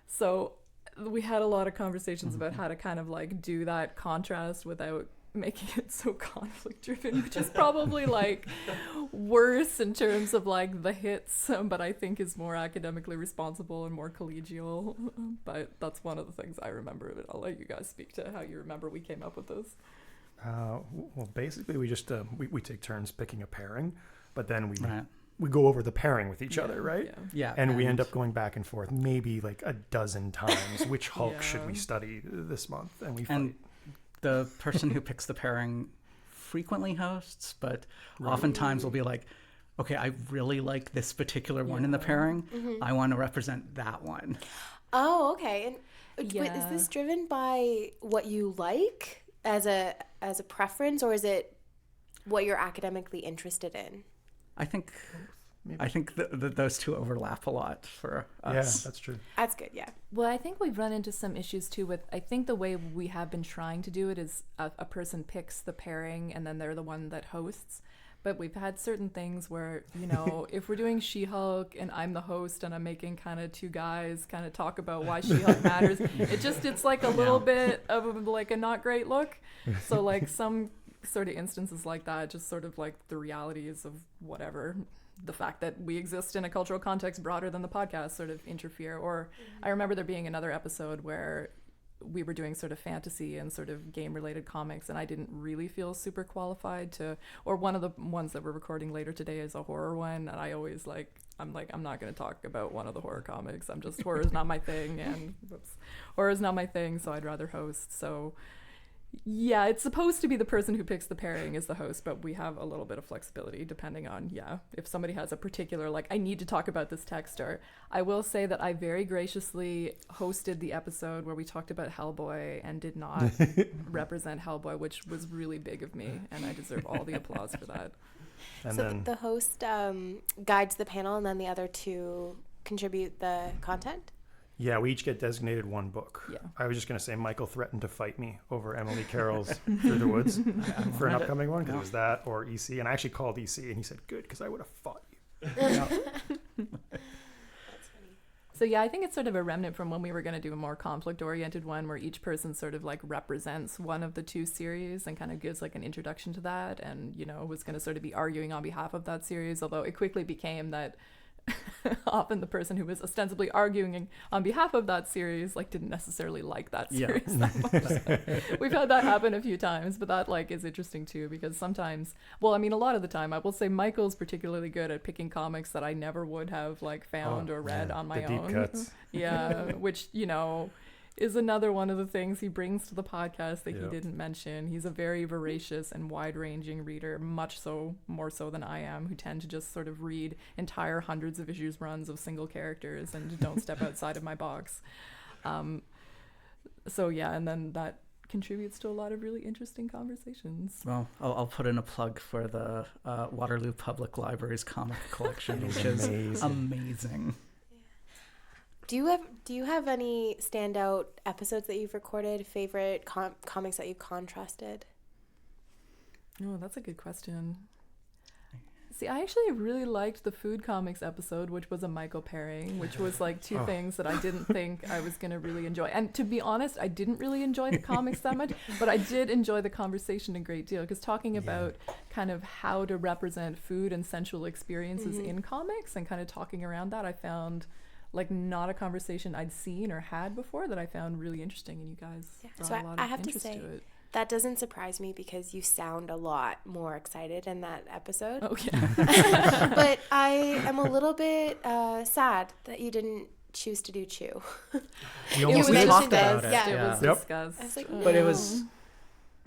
Speaker 5: So we had a lot of conversations about how to kind of like do that contrast without making it so conflict driven, which is probably like worse in terms of like the hits, but I think is more academically responsible and more collegial. But that's one of the things I remember. But I'll let you guys speak to how you remember we came up with this.
Speaker 4: Well, basically we just we take turns picking a pairing, but then
Speaker 6: Right.
Speaker 4: we go over the pairing with each other, right?
Speaker 5: Yeah.
Speaker 6: Yeah.
Speaker 4: And we end up going back and forth maybe like a dozen times. Which Hulk
Speaker 5: Yeah.
Speaker 4: should we study this month? And we fight.
Speaker 6: And the person who picks the pairing frequently hosts, but oftentimes will be like, okay, I really like this particular one in the pairing. I want to represent that one.
Speaker 7: Oh, okay. And wait, is
Speaker 5: Yeah.
Speaker 7: this driven by what you like as a preference, or is it what you're academically interested in?
Speaker 6: I think
Speaker 4: Maybe.
Speaker 6: those two overlap a lot for
Speaker 4: Yeah,
Speaker 6: us.
Speaker 4: that's true.
Speaker 7: That's good, yeah.
Speaker 5: Well, I think we've run into some issues too with, I think the way we have been trying to do it is a person picks the pairing and then they're the one that hosts. But we've had certain things where, you know, if we're doing She-Hulk and I'm the host and I'm making kind of two guys kind of talk about why She-Hulk matters, it's like a little bit of like a not great look. So like some sort of instances like that, just sort of like the realities of whatever, the fact that we exist in a cultural context broader than the podcast sort of interfere. Or I remember there being another episode where we were doing sort of fantasy and sort of game related comics, and I didn't really feel super qualified to, or one of the ones that we're recording later today is a horror one, and I always I'm not going to talk about one of the horror comics. Horror is not my thing, and horror is not my thing, so I'd rather host. So yeah, it's supposed to be the person who picks the pairing is the host, but we have a little bit of flexibility depending on, if somebody has a particular, like, I need to talk about this text. Or I will say that I very graciously hosted the episode where we talked about Hellboy and did not represent Hellboy, which was really big of me, and I deserve all the applause for that.
Speaker 4: And
Speaker 7: So
Speaker 4: then
Speaker 7: the host guides the panel and then the other two contribute the content?
Speaker 4: yeah, we each get designated one book.
Speaker 5: Yeah.
Speaker 4: I was just going to say Michael threatened to fight me over Emily Carroll's Through the Woods for an upcoming one because it was that or EC. And I actually called EC and he said, good, because I would have fought you.
Speaker 5: So yeah, I think it's sort of a remnant from when we were going to do a more conflict-oriented one where each person sort of like represents one of the two series and kind of gives like an introduction to that and, was going to sort of be arguing on behalf of that series, although it quickly became that often the person who was ostensibly arguing on behalf of that series like didn't necessarily like that series that much. So we've had that happen a few times, but that like is interesting too because sometimes, a lot of the time I will say Michael's particularly good at picking comics that I never would have like found or read on my
Speaker 4: the
Speaker 5: own.
Speaker 4: deep cuts.
Speaker 5: Yeah, which is another one of the things he brings to the podcast that he
Speaker 2: Yep.
Speaker 5: didn't mention. He's a very voracious and wide-ranging reader, much so, more so than I am, who tend to just sort of read entire hundreds of issues runs of single characters and don't step outside of my box. So yeah, and then that contributes to a lot of really interesting conversations.
Speaker 6: Well, I'll put in a plug for the Waterloo Public Library's comic collection, which is amazing.
Speaker 7: Do you have any standout episodes that you've recorded? Favorite comics that you've contrasted?
Speaker 5: Oh, that's a good question. See, I actually really liked the food comics episode, which was a Michael pairing, which was like two things that I didn't think I was going to really enjoy. And to be honest, I didn't really enjoy the comics that much, but I did enjoy the conversation a great deal, because talking about kind of how to represent food and sensual experiences in comics and kind of talking around that, I found like not a conversation I'd seen or had before that I found really interesting, and you guys brought
Speaker 7: So
Speaker 5: a lot
Speaker 7: I
Speaker 5: of
Speaker 7: have to
Speaker 5: interest
Speaker 7: say,
Speaker 5: to it.
Speaker 7: that doesn't surprise me because you sound a lot more excited in that episode.
Speaker 5: Okay.
Speaker 7: But I am a little bit sad that you didn't choose to do Chew.
Speaker 4: We almost
Speaker 7: You
Speaker 4: did.
Speaker 7: mentioned
Speaker 6: about
Speaker 7: it.
Speaker 6: it,
Speaker 7: Yeah.
Speaker 5: It was
Speaker 4: Yep.
Speaker 5: discussed.
Speaker 7: I was like,
Speaker 6: But it
Speaker 7: no.
Speaker 6: was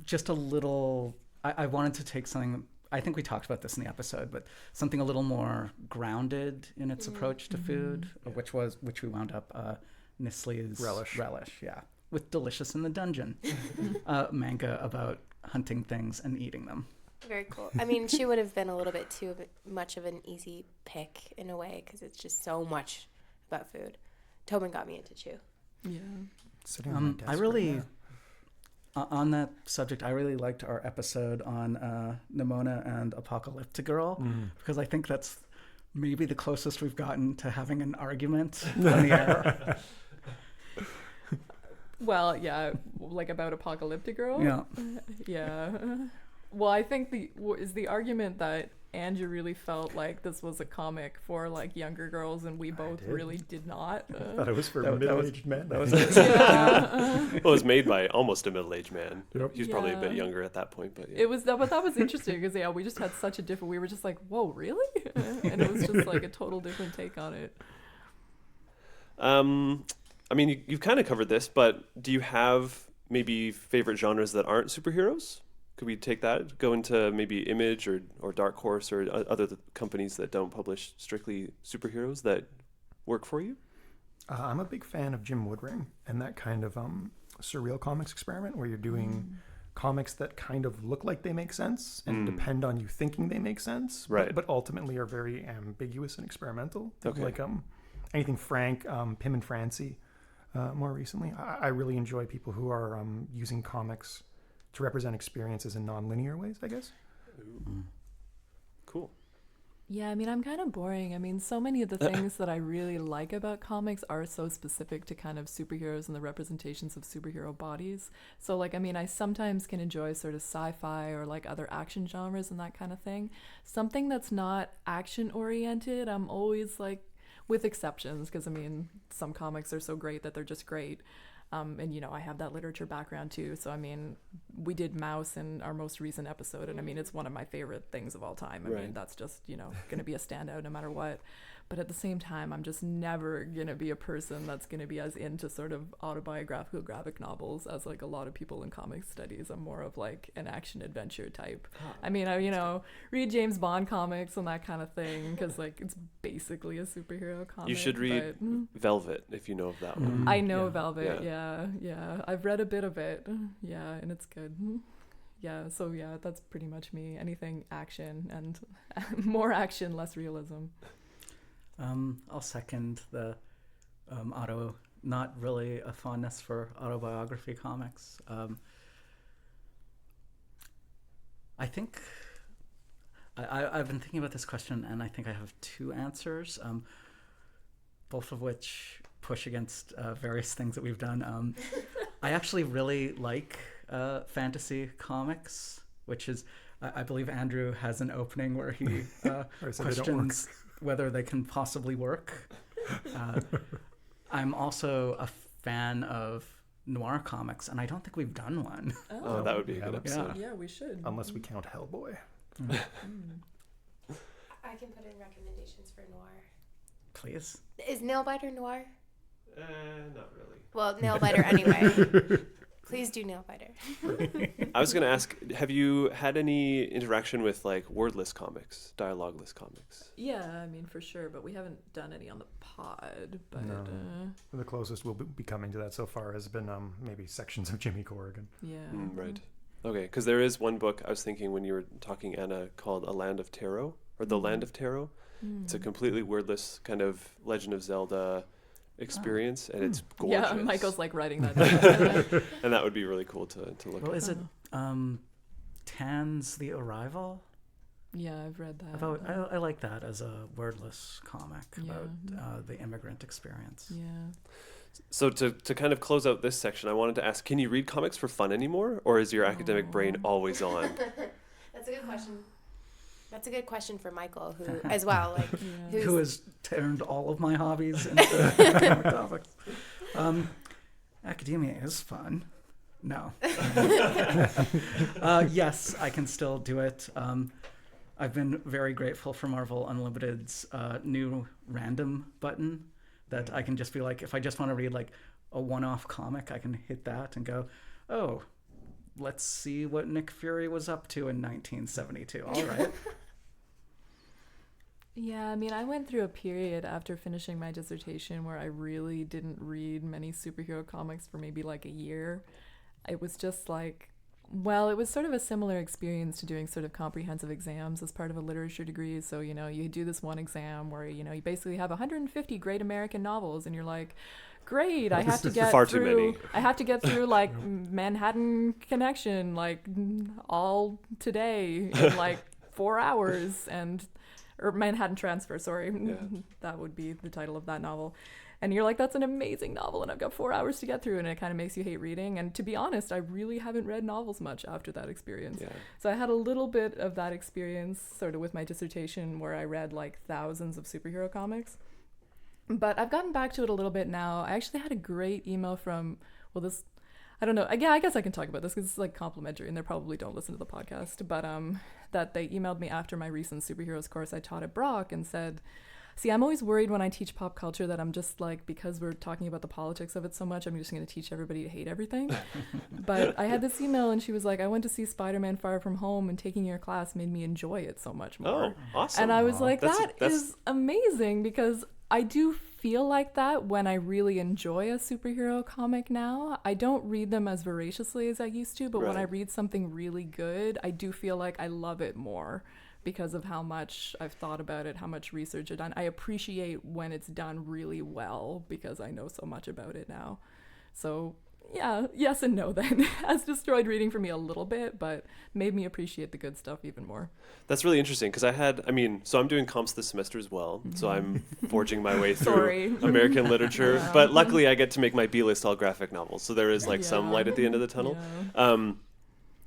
Speaker 6: just a little. I wanted to take something. I think we talked about this in the episode, but something a little more grounded in its approach to food, which we wound up Nistle's
Speaker 4: Relish.
Speaker 6: yeah, with Delicious in the Dungeon, manga about hunting things and eating them.
Speaker 7: Very cool. I mean, she would have been a little bit too much of an easy pick in a way because it's just so much about food. Tobin got me into Chew.
Speaker 5: Yeah.
Speaker 4: Sitting on my desk
Speaker 6: I
Speaker 4: right
Speaker 6: really,
Speaker 4: now.
Speaker 6: on that subject, I really liked our episode on Nimona and Apocalyptic Girl, because I think that's maybe the closest we've gotten to having an argument on the air.
Speaker 5: Well, yeah, like about Apocalyptic Girl.
Speaker 6: Yeah.
Speaker 5: Yeah. Well, I think the argument that Andrew really felt like this was a comic for like younger girls, and we both
Speaker 4: did.
Speaker 5: really did not.
Speaker 4: I thought it was for
Speaker 6: That was-
Speaker 4: middle-aged men.
Speaker 6: that was
Speaker 5: Yeah.
Speaker 3: Well, it was made by almost a middle-aged man.
Speaker 4: Yep.
Speaker 3: He was probably a bit
Speaker 5: Yeah.
Speaker 3: younger at that point, but yeah.
Speaker 5: It was, but that was interesting because yeah, we just had such a different. We were just like, whoa, really? And it was just like a total different take on it.
Speaker 3: I mean, you've kind of covered this, but do you have maybe favorite genres that aren't superheroes? Could we take that, go into maybe Image or Dark Horse or other companies that don't publish strictly superheroes that work for you?
Speaker 4: I'm a big fan of Jim Woodring and that kind of surreal comics experiment where you're doing comics that kind of look like they make sense and depend on you thinking they make sense,
Speaker 3: Right.
Speaker 4: but ultimately are very ambiguous and experimental.
Speaker 3: Okay.
Speaker 4: Like anything Frank, Pim and Francie, more recently. I really enjoy people who are using comics to represent experiences in non-linear ways, I guess.
Speaker 3: Cool.
Speaker 5: Yeah, I mean, I'm kind of boring. I mean, so many of the things that I really like about comics are so specific to kind of superheroes and the representations of superhero bodies. So, like, I mean, I sometimes can enjoy sort of sci-fi or like other action genres and that kind of thing. Something that's not action-oriented, I'm always like, with exceptions, because I mean, some comics are so great that they're just great. And, you know, I have that literature background too. So, I mean, we did Mouse in our most recent episode. And I mean, it's one of my favorite things of all time. I mean, that's just, you know, going to be a standout no matter what. But at the same time, I'm just never going to be a person that's going to be as into sort of autobiographical graphic novels as like a lot of people in comic studies. I'm more of like an action adventure type. I mean, I, you know, read James Bond comics and that kind of thing because like it's basically a superhero comic.
Speaker 3: You should read Velvet if you know of that one.
Speaker 5: I know
Speaker 4: Yeah.
Speaker 5: Velvet, yeah. I've read a bit of it, yeah, and it's good. Yeah, so yeah, that's pretty much me. Anything action and more action, less realism.
Speaker 6: I'll second the not really a fondness for autobiography comics. I think I've been thinking about this question, and I think I have two answers, both of which push against various things that we've done. I actually really like fantasy comics, which is, I believe Andrew has an opening where he
Speaker 4: Or so they don't work.
Speaker 6: questions whether they can possibly work. I'm also a fan of noir comics, and I don't think we've done one.
Speaker 3: Oh, that would be a good
Speaker 4: Yeah.
Speaker 3: episode.
Speaker 5: Yeah, we should.
Speaker 4: Unless we count Hellboy.
Speaker 7: I can put in recommendations for noir.
Speaker 6: Please.
Speaker 7: Is Nailbiter noir?
Speaker 2: Not really.
Speaker 7: Well, nail biter anyway. Please do nail biter.
Speaker 2: I was going to ask, have you had any interaction with like wordless comics, dialogueless comics?
Speaker 5: Yeah, I mean, for sure, but we haven't done any on the pod. But
Speaker 4: No. The closest we'll be coming to that so far has been maybe sections of Jimmy Corrigan.
Speaker 5: yeah.
Speaker 2: Right. Okay, because there is one book I was thinking when you were talking, Anna, called A Land of Tarot, or The Land of Tarot. It's a completely wordless kind of Legend of Zelda experience, and it's gorgeous.
Speaker 5: Yeah, Michael's like writing that down.
Speaker 2: And that would be really cool to look
Speaker 6: Well,
Speaker 2: at.
Speaker 6: is it Tan's The Arrival?
Speaker 5: Yeah, I've read that.
Speaker 6: I like that as a wordless comic
Speaker 5: Yeah.
Speaker 6: about the immigrant experience.
Speaker 5: Yeah.
Speaker 2: So to kind of close out this section, I wanted to ask, can you read comics for fun anymore, or is your academic brain always on?
Speaker 7: That's a good question. That's a good question for Michael, who as well, like, who's,
Speaker 6: Who has turned all of my hobbies into comic topics. Academia is fun. No. Yes, I can still do it. I've been very grateful for Marvel Unlimited's new random button that I can just be like, if I just want to read like a one-off comic, I can hit that and go, oh, let's see what Nick Fury was up to in 1972. All right.
Speaker 5: Yeah, I mean, I went through a period after finishing my dissertation where I really didn't read many superhero comics for maybe like a year. It was just like, well, it was sort of a similar experience to doing sort of comprehensive exams as part of a literature degree. So, you know, you do this one exam where, you know, you basically have 150 great American novels and you're like, great, I have to get
Speaker 2: far
Speaker 5: through,
Speaker 2: too many.
Speaker 5: I have to get through like Manhattan Connection, like all today in like 4 hours or Manhattan Transfer, sorry.
Speaker 2: Yeah.
Speaker 5: That would be the title of that novel. And you're like, that's an amazing novel, and I've got 4 hours to get through, and it kind of makes you hate reading. And to be honest, I really haven't read novels much after that experience.
Speaker 2: Yeah.
Speaker 5: So I had a little bit of that experience sort of with my dissertation where I read like thousands of superhero comics. But I've gotten back to it a little bit now. I actually had a great email from, I don't know. Yeah, I guess I can talk about this because it's like complimentary and they probably don't listen to the podcast. But that they emailed me after my recent superheroes course I taught at Brock and said, see, I'm always worried when I teach pop culture that I'm just like, because we're talking about the politics of it so much, I'm just going to teach everybody to hate everything. But I had this email and she was like, I went to see Spider-Man Far From Home and taking your class made me enjoy it so much more.
Speaker 2: Oh, awesome.
Speaker 5: And I was like,
Speaker 2: That's
Speaker 5: that is amazing because I do feel like that when I really enjoy a superhero comic now. I don't read them as voraciously as I used to, but when
Speaker 2: Right.
Speaker 5: I read something really good, I do feel like I love it more because of how much I've thought about it, how much research I've done. I appreciate when it's done really well because I know so much about it now. So yeah, yes and no then. Has destroyed reading for me a little bit, but made me appreciate the good stuff even more.
Speaker 2: That's really interesting because so I'm doing comps this semester as well. So I'm forging my way through
Speaker 5: Sorry.
Speaker 2: American literature.
Speaker 5: Yeah.
Speaker 2: But luckily I get to make my B-list all graphic novels. So there is like some
Speaker 5: Yeah.
Speaker 2: light at the end of the tunnel.
Speaker 5: Yeah.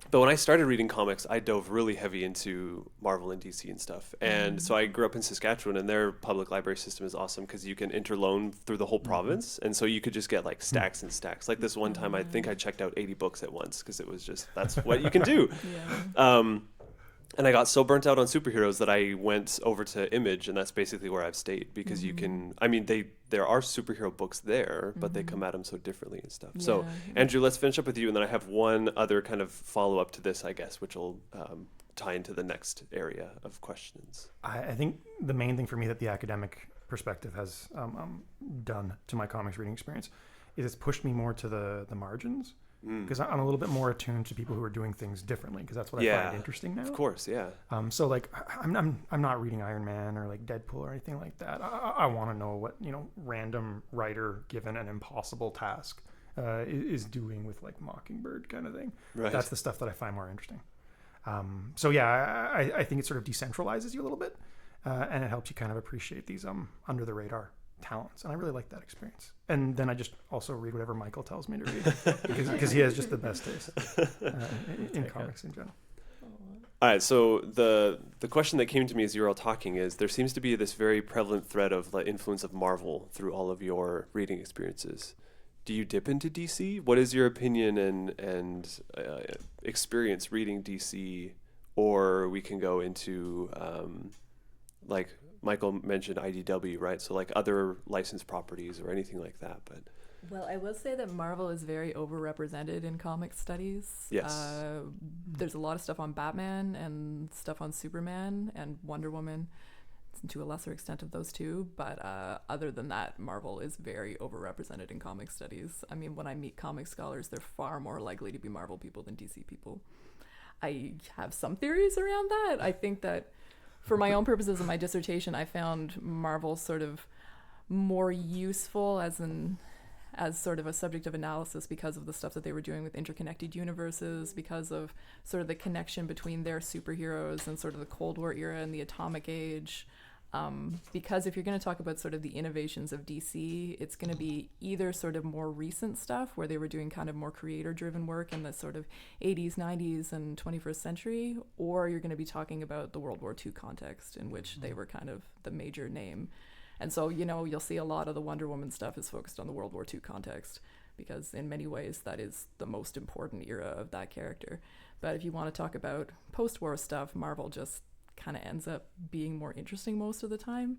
Speaker 2: But when I started reading comics, I dove really heavy into Marvel and DC and stuff. And so I grew up in Saskatchewan, and their public library system is awesome because you can interloan through the whole province. And so you could just get like stacks and stacks. Like this one time, I think I checked out 80 books at once because it was just, that's what you can do.
Speaker 5: Yeah.
Speaker 2: And I got so burnt out on superheroes that I went over to Image, and that's basically where I've stayed because you can, there are superhero books there, but they come at them so differently and stuff. So,
Speaker 5: Yeah.
Speaker 2: Andrew, let's finish up with you, and then I have one other kind of follow-up to this, I guess, which will tie into the next area of questions.
Speaker 4: I think the main thing for me that the academic perspective has done to my comics reading experience is it's pushed me more to the margins. Because I'm a little bit more attuned to people who are doing things differently, because that's what I find interesting now.
Speaker 2: Of course, yeah.
Speaker 4: So like I'm not reading Iron Man or like Deadpool or anything like that. I want to know what random writer given an impossible task is doing with like Mockingbird kind of thing.
Speaker 2: Right.
Speaker 4: That's the stuff that I find more interesting. So yeah, I think it sort of decentralizes you a little bit, and it helps you kind of appreciate these under the radar talents, and I really like that experience. And then I just also read whatever Michael tells me to read because he has just the best taste in comics in general.
Speaker 2: All right, so the question that came to me as you were all talking is there seems to be this very prevalent thread of the influence of Marvel through all of your reading experiences. Do you dip into DC? What is your opinion and experience reading DC? Or we can go into like Michael mentioned IDW, right? So like other licensed properties or anything like that. But
Speaker 5: Well, I will say that Marvel is very overrepresented in comic studies.
Speaker 2: Yes.
Speaker 5: There's a lot of stuff on Batman and stuff on Superman and Wonder Woman, to a lesser extent of those two. But other than that, Marvel is very overrepresented in comic studies. I mean, when I meet comic scholars, they're far more likely to be Marvel people than DC people. I have some theories around that. I think that for my own purposes in my dissertation, I found Marvel sort of more useful as sort of a subject of analysis because of the stuff that they were doing with interconnected universes, because of sort of the connection between their superheroes and sort of the Cold War era and the Atomic Age. Because if you're going to talk about sort of the innovations of DC, it's going to be either sort of more recent stuff where they were doing kind of more creator-driven work in the sort of 80s, 90s, and 21st century, or you're going to be talking about the World War II context in which they were kind of the major name. And so, you'll see a lot of the Wonder Woman stuff is focused on the World War II context because in many ways that is the most important era of that character. But if you want to talk about post-war stuff, Marvel just kind of ends up being more interesting most of the time.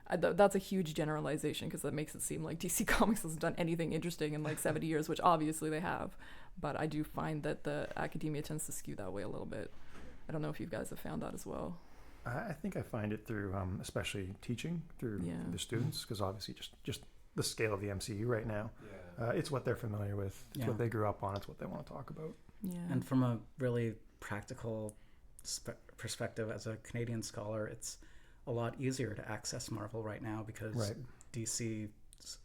Speaker 5: That's a huge generalization because that makes it seem like DC Comics hasn't done anything interesting in like 70 years, which obviously they have. But I do find that the academia tends to skew that way a little bit. I don't know if you guys have found that as well.
Speaker 4: I think I find it through, especially teaching through the students, because obviously just the scale of the MCU right now, it's what they're familiar with, it's what they grew up on, it's what they want to talk about.
Speaker 5: Yeah. And
Speaker 6: from a really practical perspective, as a Canadian scholar, it's a lot easier to access Marvel right now because DC's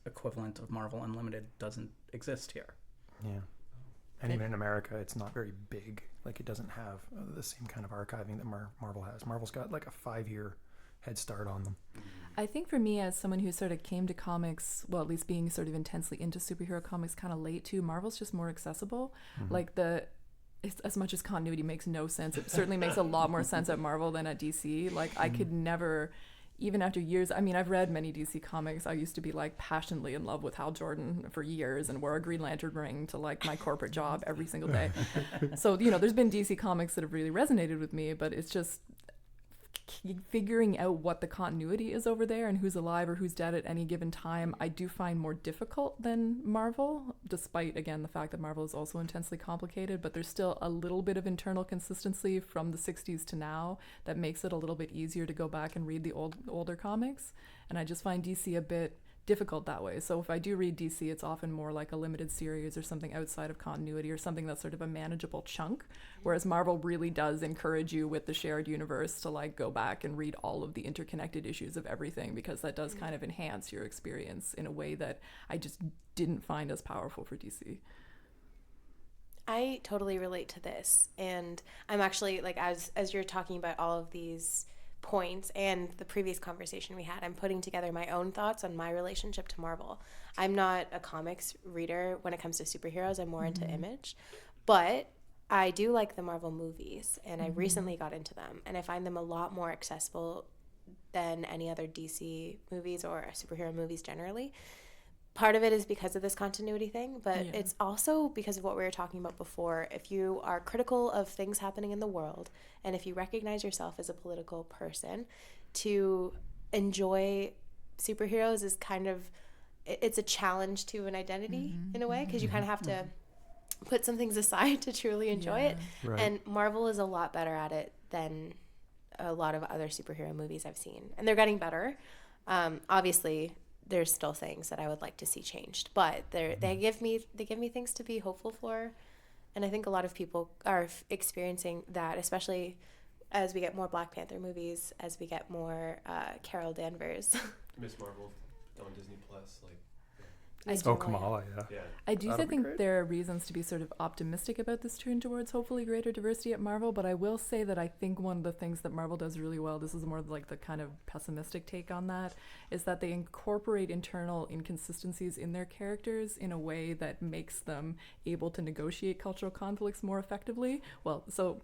Speaker 6: equivalent of Marvel Unlimited doesn't exist here.
Speaker 4: Yeah. And even in America, it's not very big. Like, it doesn't have the same kind of archiving that Marvel has. Marvel's got like a 5-year head start on them.
Speaker 5: I think for me, as someone who sort of came to comics, well, at least being sort of intensely into superhero comics kind of late too, Marvel's just more accessible.
Speaker 4: Mm-hmm.
Speaker 5: Like as much as continuity makes no sense, it certainly makes a lot more sense at Marvel than at DC. Like, I could never, even after years, I mean, I've read many DC comics. I used to be like passionately in love with Hal Jordan for years and wore a Green Lantern ring to like my corporate job every single day. So, there's been DC comics that have really resonated with me, but it's just figuring out what the continuity is over there and who's alive or who's dead at any given time, I do find more difficult than Marvel, despite, again, the fact that Marvel is also intensely complicated, but there's still a little bit of internal consistency from the 60s to now that makes it a little bit easier to go back and read the older comics. And I just find DC a bit difficult that way. So if I do read DC, it's often more like a limited series or something outside of continuity or something that's sort of a manageable chunk, whereas Marvel really does encourage you with the shared universe to like go back and read all of the interconnected issues of everything, because that does kind of enhance your experience in a way that I just didn't find as powerful for DC.
Speaker 7: I totally relate to this, and I'm actually like, as you're talking about all of these points and the previous conversation we had, I'm putting together my own thoughts on my relationship to Marvel. I'm not a comics reader when it comes to superheroes. I'm more into Image, but I do like the Marvel movies, and I recently got into them, and I find them a lot more accessible than any other DC movies or superhero movies generally. Part of it is because of this continuity thing, but it's also because of what we were talking about before. If you are critical of things happening in the world, and if you recognize yourself as a political person, to enjoy superheroes is kind of, it's a challenge to an identity in a way, because you kind of have to put some things aside to truly enjoy it.
Speaker 4: Right.
Speaker 7: And Marvel is a lot better at it than a lot of other superhero movies I've seen. And they're getting better. Obviously, there's still things that I would like to see changed, but they give me things to be hopeful for, and I think a lot of people are experiencing that, especially as we get more Black Panther movies, as we get more Carol Danvers.
Speaker 2: Miss Marvel on Disney Plus, like.
Speaker 4: Kamala, yeah.
Speaker 5: I do think there are reasons to be sort of optimistic about this turn towards hopefully greater diversity at Marvel, but I will say that I think one of the things that Marvel does really well, this is more like the kind of pessimistic take on that, is that they incorporate internal inconsistencies in their characters in a way that makes them able to negotiate cultural conflicts more effectively. Well, so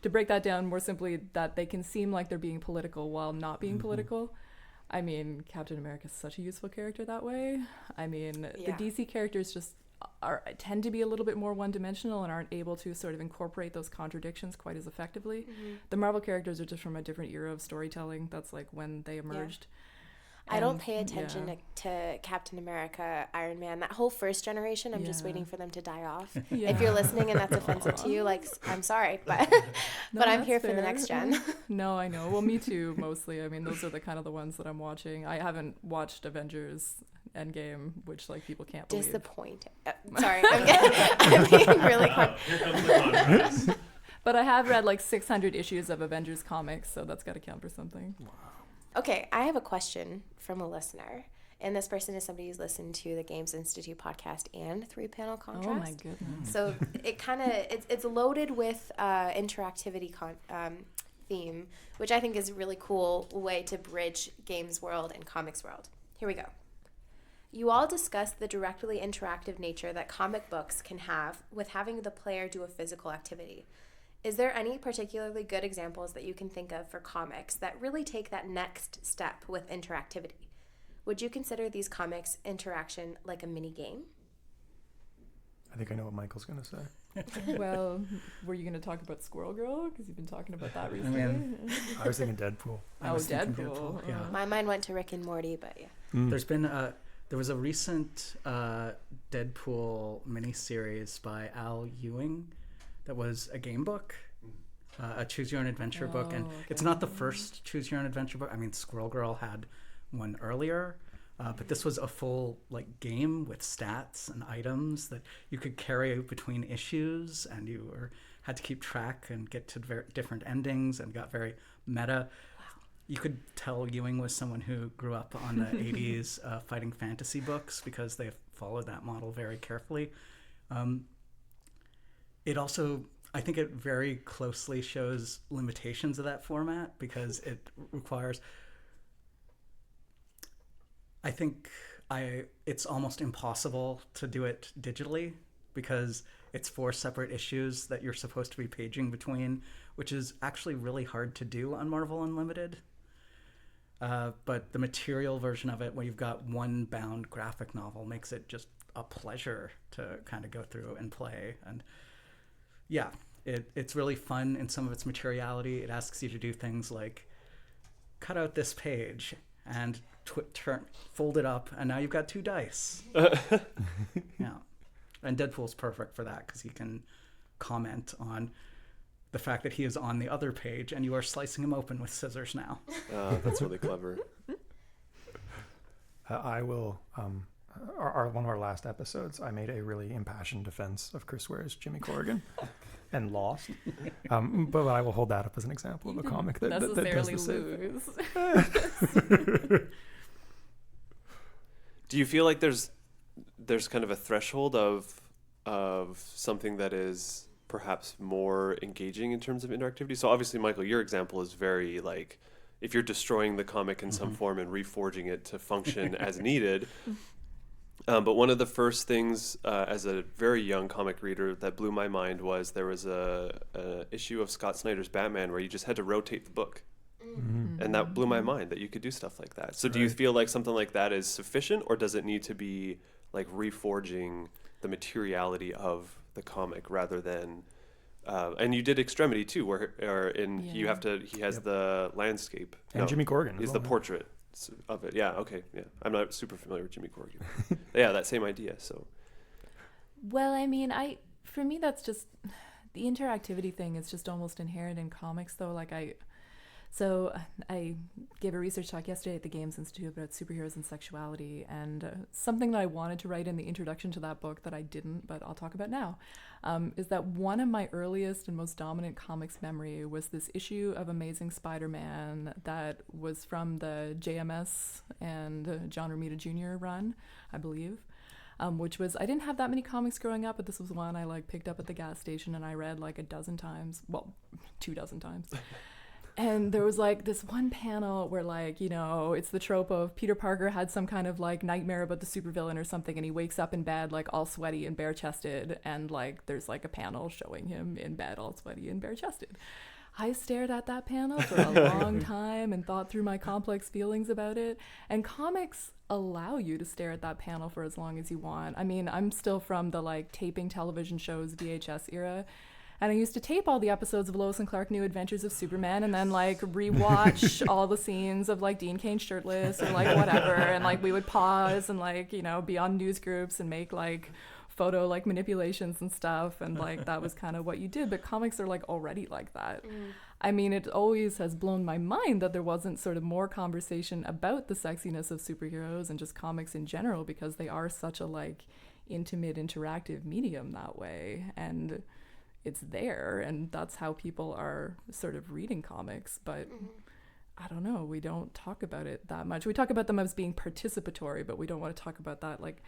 Speaker 5: to break that down more simply, that they can seem like they're being political while not being political. I mean, Captain America is such a useful character that way. I mean, the DC characters just, tend to be a little bit more one-dimensional and aren't able to sort of incorporate those contradictions quite as effectively. The Marvel characters are just from a different era of storytelling. That's like when they emerged.
Speaker 7: I don't pay attention to Captain America, Iron Man, that whole first generation. I'm just waiting for them to die off. If you're listening and that's offensive to you, like, I'm sorry, but but I'm here for the next gen.
Speaker 5: No, I know. Well, me too, mostly. I mean, those are the kind of the ones that I'm watching. I haven't watched Avengers Endgame, which like people can't believe.
Speaker 7: Disappointing. Sorry, I'm being really
Speaker 3: Here comes the contrast.
Speaker 5: But I have read like 600 issues of Avengers comics, so that's got to count for something. Wow.
Speaker 7: Okay, I have a question from a listener. And this person is somebody who's listened to the Games Institute podcast and 3-Panel Contrast.
Speaker 5: Oh my goodness.
Speaker 7: So it kind of, it's loaded with interactivity theme, which I think is a really cool way to bridge games world and comics world. Here we go. You all discussed the directly interactive nature that comic books can have with having the player do a physical activity. Is there any particularly good examples that you can think of for comics that really take that next step with interactivity? Would you consider these comics interaction like a mini game?
Speaker 4: I think I know what Michael's going to say.
Speaker 5: Well, were you going to talk about Squirrel Girl? Because you've been talking about that recently.
Speaker 4: I was thinking Deadpool.
Speaker 5: Deadpool.
Speaker 6: Yeah.
Speaker 7: My mind went to Rick and Morty, but yeah.
Speaker 6: There was a recent Deadpool miniseries by Al Ewing that was a game book, a choose your own adventure book, and it's not the first choose your own adventure book. I mean, Squirrel Girl had one earlier, but this was a full like game with stats and items that you could carry between issues, and had to keep track and get to different endings, and got very meta. You could tell Ewing was someone who grew up on the 80s fighting fantasy books because they followed that model very carefully. It also, I think it very closely shows limitations of that format because it requires, I think it's almost impossible to do it digitally because it's 4 separate issues that you're supposed to be paging between, which is actually really hard to do on Marvel Unlimited. But the material version of it, where you've got one bound graphic novel, makes it just a pleasure to kind of go through and play. And yeah, it's really fun in some of its materiality. It asks you to do things like cut out this page and fold it up, and now you've got 2 dice. Yeah, and Deadpool's perfect for that because he can comment on the fact that he is on the other page and you are slicing him open with scissors now.
Speaker 2: That's really clever.
Speaker 4: I will. One of our last episodes, I made a really impassioned defense of Chris Ware's Jimmy Corrigan, and lost. But I will hold that up as an example of a comic that does the same.
Speaker 5: Lose.
Speaker 2: Do you feel like there's kind of a threshold of something that is perhaps more engaging in terms of interactivity? So obviously, Michael, your example is very like, if you're destroying the comic in some form and reforging it to function as needed. But one of the first things as a very young comic reader that blew my mind was there was a issue of Scott Snyder's Batman where you just had to rotate the book. And that blew my mind that you could do stuff like that. So do you feel like something like that is sufficient, or does it need to be like reforging the materiality of the comic rather than and you did Extremity too, where he has the landscape
Speaker 4: and Jimmy Corrigan
Speaker 2: is the portrait of it. Yeah, okay, yeah. I'm not super familiar with Jimmy Corrigan. Yeah, that same idea. So
Speaker 5: well, I mean, for me that's just the interactivity thing is just almost inherent in comics though. Like I gave a research talk yesterday at the Games Institute about superheroes and sexuality, and something that I wanted to write in the introduction to that book that I didn't, but I'll talk about now, is that one of my earliest and most dominant comics memory was this issue of Amazing Spider-Man that was from the JMS and John Romita Jr. run, I believe. Which was, I didn't have that many comics growing up, but this was one I like picked up at the gas station and I read like 12 times. Well, 24 times. And there was like this one panel where like, you know, it's the trope of Peter Parker had some kind of like nightmare about the supervillain or something, and he wakes up in bed like all sweaty and bare-chested, and like there's like a panel showing him in bed all sweaty and bare-chested. I stared at that panel for a long time and thought through my complex feelings about it. And comics allow you to stare at that panel for as long as you want. I mean, I'm still from the like taping television shows VHS era. And I used to tape all the episodes of Lois and Clark New Adventures of Superman and then like rewatch all the scenes of like Dean Cain shirtless or like whatever. And like we would pause and like, you know, be on news groups and make like photo like manipulations and stuff, and like that was kind of what you did. But comics are like already like that. I mean, it always has blown my mind that there wasn't sort of more conversation about the sexiness of superheroes and just comics in general, because they are such a like intimate, interactive medium that way, and it's there, and that's how people are sort of reading comics. But I don't know, we don't talk about it that much. We talk about them as being participatory, but we don't want to talk about that like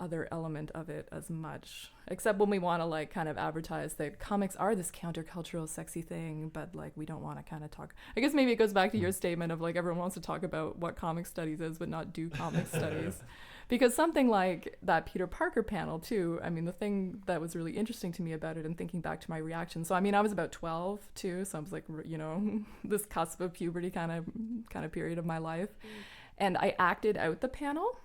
Speaker 5: other element of it as much, except when we want to like kind of advertise that comics are this countercultural sexy thing, but like we don't want to kind of talk. I guess maybe it goes back to your statement of like everyone wants to talk about what comic studies is but not do comic studies, because something like that Peter Parker panel too, I mean, the thing that was really interesting to me about it and thinking back to my reaction, so I mean I was about 12 too, so I was like, you know, this cusp of puberty kind of period of my life, and I acted out the panel.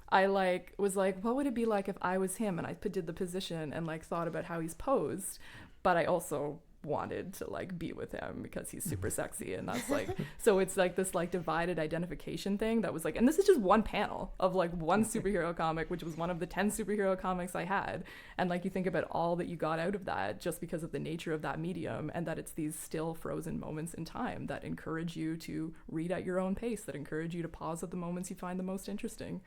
Speaker 5: I like was like, what would it be like if I was him? And I did the position and like thought about how he's posed, but I also wanted to like be with him because he's super sexy, and that's like, so it's like this like divided identification thing that was like, and this is just one panel of like one superhero comic, which was one of the 10 superhero comics I had, and like you think about all that you got out of that just because of the nature of that medium, and that it's these still frozen moments in time that encourage you to read at your own pace, that encourage you to pause at the moments you find the most interesting.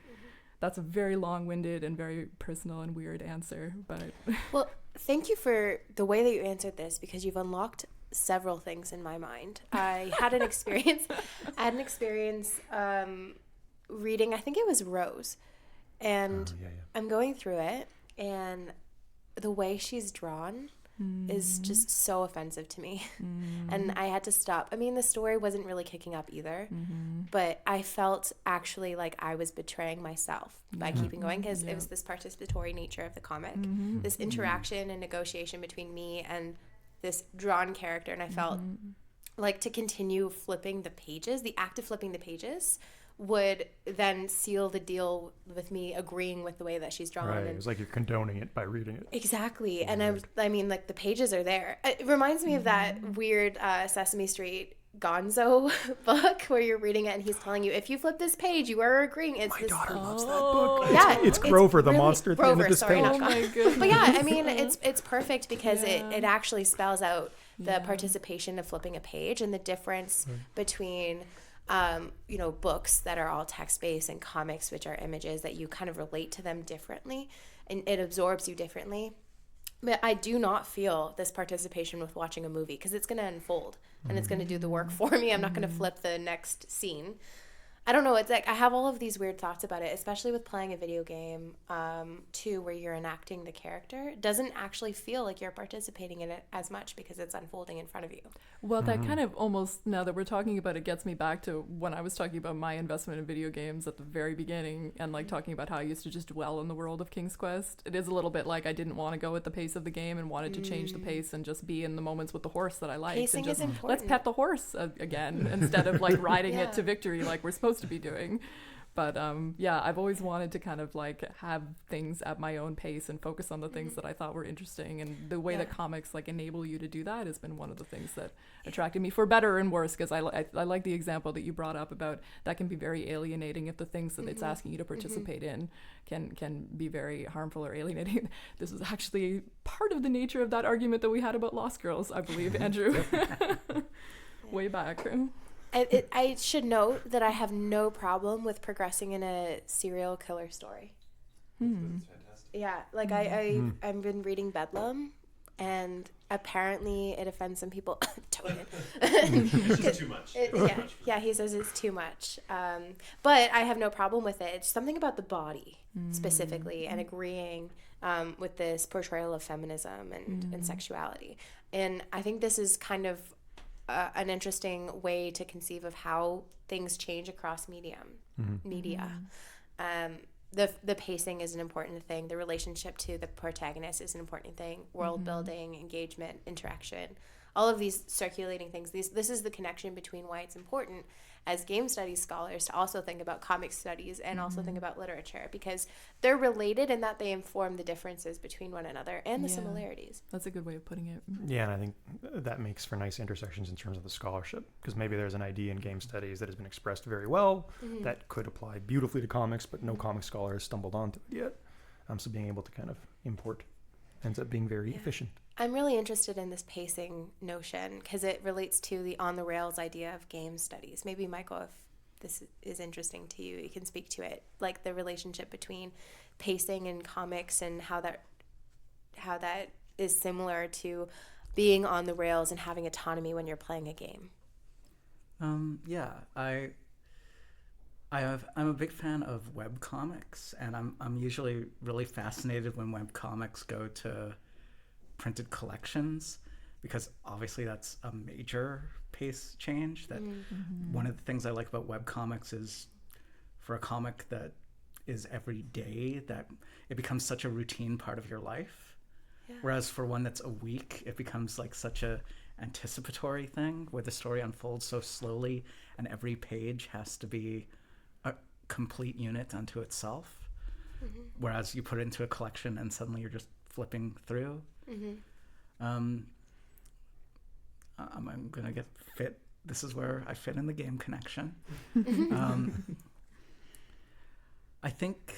Speaker 5: That's a very long-winded and very personal and weird answer, but...
Speaker 1: Well, thank you for the way that you answered this, because you've unlocked several things in my mind. I had an experience, reading, I think it was Rose, and I'm going through it, and the way she's drawn is just so offensive to me. And I had to stop. I mean, the story wasn't really kicking up either, but I felt actually like I was betraying myself by keeping going, because it was this participatory nature of the comic, this interaction and negotiation between me and this drawn character, and I felt like to continue flipping the pages, the act of flipping the pages would then seal the deal with me agreeing with the way that she's drawn.
Speaker 4: Right,
Speaker 1: and
Speaker 4: it was like you're condoning it by reading it.
Speaker 1: Exactly. And I mean, like, the pages are there. It reminds me of that weird Sesame Street Gonzo book where you're reading it and he's telling you, if you flip this page, you are agreeing. It's
Speaker 4: My
Speaker 1: this...
Speaker 4: daughter loves that book.
Speaker 1: Yeah,
Speaker 4: It's Grover, the
Speaker 1: really,
Speaker 4: monster at the end of this page.
Speaker 1: not
Speaker 5: Oh
Speaker 1: Gon-
Speaker 5: my goodness.
Speaker 1: But yeah, I mean, it's perfect because it actually spells out the participation of flipping a page and the difference between... you know, books that are all text-based and comics, which are images that you kind of relate to them differently and it absorbs you differently. But I do not feel this participation with watching a movie, because it's going to unfold and it's going to do the work for me. I'm not going to flip the next scene. I don't know. It's like I have all of these weird thoughts about it, especially with playing a video game too, where you're enacting the character. It doesn't actually feel like you're participating in it as much because it's unfolding in front of you.
Speaker 5: Well, that kind of almost, now that we're talking about it, gets me back to when I was talking about my investment in video games at the very beginning, and like talking about how I used to just dwell in the world of King's Quest. It is a little bit like I didn't want to go at the pace of the game and wanted to change the pace and just be in the moments with the horse that I liked.
Speaker 1: Pacing
Speaker 5: and just,
Speaker 1: is important.
Speaker 5: let's pet the horse again instead of like riding it to victory like we're supposed to be doing. But I've always wanted to kind of like have things at my own pace and focus on the things that I thought were interesting, and the way that comics like enable you to do that has been one of the things that attracted me, for better and worse, because I like the example that you brought up about that can be very alienating if the things that it's asking you to participate in can be very harmful or alienating. This was actually part of the nature of that argument that we had about Lost Girls, I believe, Andrew. Way back.
Speaker 1: I should note that I have no problem with progressing in a serial killer story. Yeah, like I've been reading Bedlam, and apparently it offends some people.
Speaker 3: It's just too much.
Speaker 1: He says it's too much. But I have no problem with it. It's something about the body specifically, and agreeing with this portrayal of feminism and sexuality. And I think this is kind of an interesting way to conceive of how things change across media. The pacing is an important thing. The relationship to the protagonist is an important thing. World building, engagement, interaction. all of these circulating things. This is the connection between why it's important as game studies scholars to also think about comic studies and also think about literature, because they're related in that they inform the differences between one another and the similarities.
Speaker 5: That's a good way of putting it.
Speaker 4: Yeah, and I think that makes for nice intersections in terms of the scholarship, because maybe there's an idea in game studies that has been expressed very well that could apply beautifully to comics, but no comic scholar has stumbled onto it yet. So being able to kind of import ends up being very efficient.
Speaker 1: I'm really interested in this pacing notion because it relates to the on the rails idea of game studies. Maybe Michael, if this is interesting to you, you can speak to it, like the relationship between pacing and comics and how that is similar to being on the rails and having autonomy when you're playing a game.
Speaker 6: I'm a big fan of web comics, and I'm usually really fascinated when web comics go to printed collections, because obviously that's a major pace change. That one of the things I like about web comics is for a comic that is every day, that it becomes such a routine part of your life. Yeah. Whereas for one that's a week, it becomes like such a anticipatory thing where the story unfolds so slowly and every page has to be a complete unit unto itself. Whereas you put it into a collection and suddenly you're just flipping through. I'm gonna get fit. This is where I fit in the game connection. I think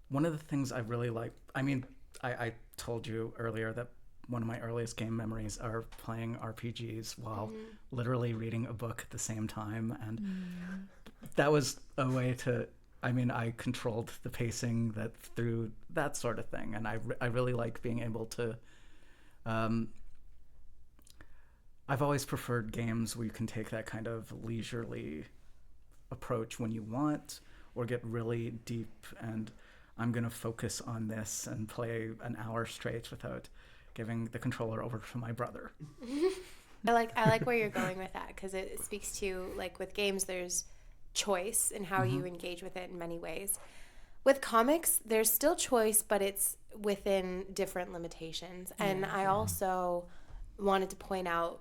Speaker 6: one of the things I really like, I told you earlier that one of my earliest game memories are playing RPGs while literally reading a book at the same time. And that was a way to, I controlled the pacing that through that sort of thing. And I really like being able to, I've always preferred games where you can take that kind of leisurely approach when you want, or get really deep and I'm going to focus on this and play an hour straight without giving the controller over to my brother.
Speaker 1: I like where you're going with that, because it speaks to, like, with games there's choice in how you engage with it in many ways. With comics there's still choice, but it's within different limitations. And I also wanted to point out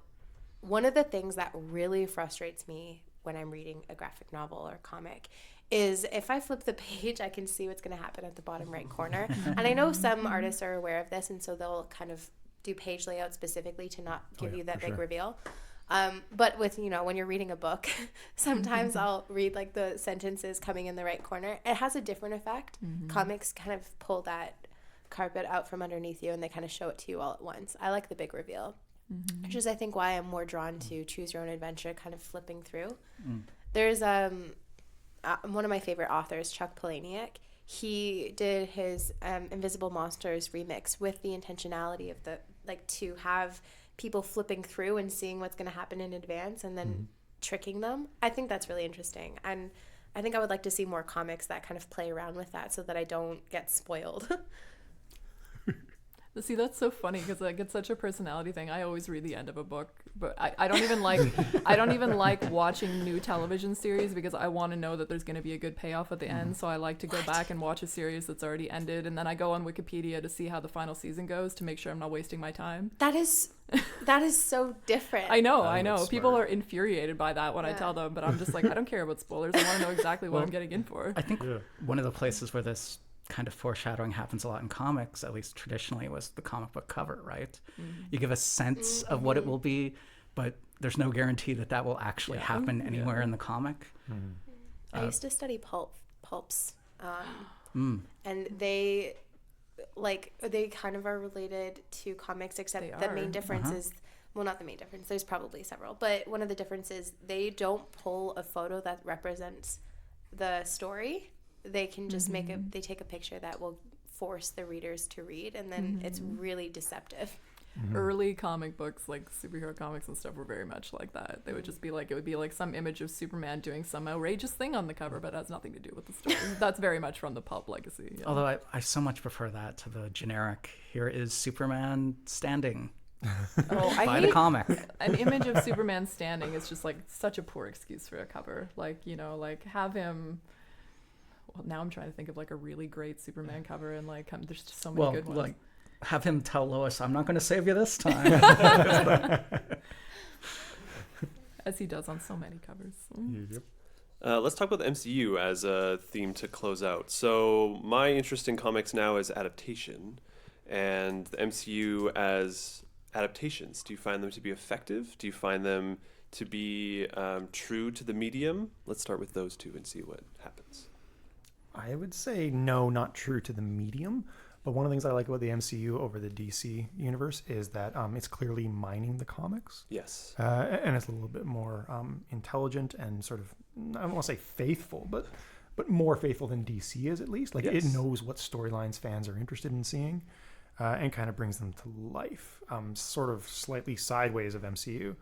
Speaker 1: one of the things that really frustrates me when I'm reading a graphic novel or comic is if I flip the page, I can see what's going to happen at the bottom right corner. And I know some artists are aware of this, and so they'll kind of do page layout specifically to not give you that big reveal. But with, when you're reading a book, sometimes I'll read like the sentences coming in the right corner. It has a different effect. Comics kind of pull that carpet out from underneath you and they kind of show it to you all at once. I like the big reveal, which is, I think, why I'm more drawn to choose your own adventure, kind of flipping through. There's one of my favorite authors, Chuck Palahniuk. He did his Invisible Monsters remix with the intentionality of to have people flipping through and seeing what's going to happen in advance and then tricking them. I think that's really interesting. And I think I would like to see more comics that kind of play around with that so that I don't get spoiled.
Speaker 5: See, that's so funny because like it's such a personality thing. I always read the end of a book, but I don't even like watching new television series because I want to know that there's going to be a good payoff at the end. So I like to go back and watch a series that's already ended, and then I go on Wikipedia to see how the final season goes to make sure I'm not wasting my time.
Speaker 1: That is so different.
Speaker 5: I know. People are infuriated by that when I tell them, but I'm just like, I don't care about spoilers. I want to know exactly what I'm getting in for.
Speaker 6: I think one of the places where this kind of foreshadowing happens a lot in comics, at least traditionally, was the comic book cover, right? You give a sense of what it will be, but there's no guarantee that will actually happen anywhere in the comic.
Speaker 1: I used to study pulps, and they kind of are related to comics, except the main difference is, well, not the main difference, there's probably several, but one of the differences, they don't pull a photo that represents the story. They can just they take a picture that will force the readers to read, and then it's really deceptive.
Speaker 5: Early comic books, like superhero comics and stuff, were very much like that. They would just be like, it would be like some image of Superman doing some outrageous thing on the cover, but it has nothing to do with the story. That's very much from the pulp legacy. Yeah.
Speaker 6: Although I so much prefer that to the generic, here is Superman standing. By the comic.
Speaker 5: An image of Superman standing is just like such a poor excuse for a cover. Like, have him... Well, now I'm trying to think of like a really great Superman cover, and like there's just so many good ones.
Speaker 6: have him tell Lois, "I'm not going to save you this time."
Speaker 5: As he does on so many covers.
Speaker 4: Yep.
Speaker 2: Let's talk about the MCU as a theme to close out. So my interest in comics now is adaptation, and the MCU as adaptations. Do you find them to be effective? Do you find them to be true to the medium? Let's start with those two and see what happens.
Speaker 4: I would say no, not true to the medium. But one of the things I like about the MCU over the DC universe is that it's clearly mining the comics.
Speaker 2: Yes.
Speaker 4: And it's a little bit more intelligent and sort of, I don't want to say faithful, but more faithful than DC is, at least. Like,
Speaker 2: Yes.
Speaker 4: it knows what storylines fans are interested in seeing and kind of brings them to life, sort of slightly sideways of MCU.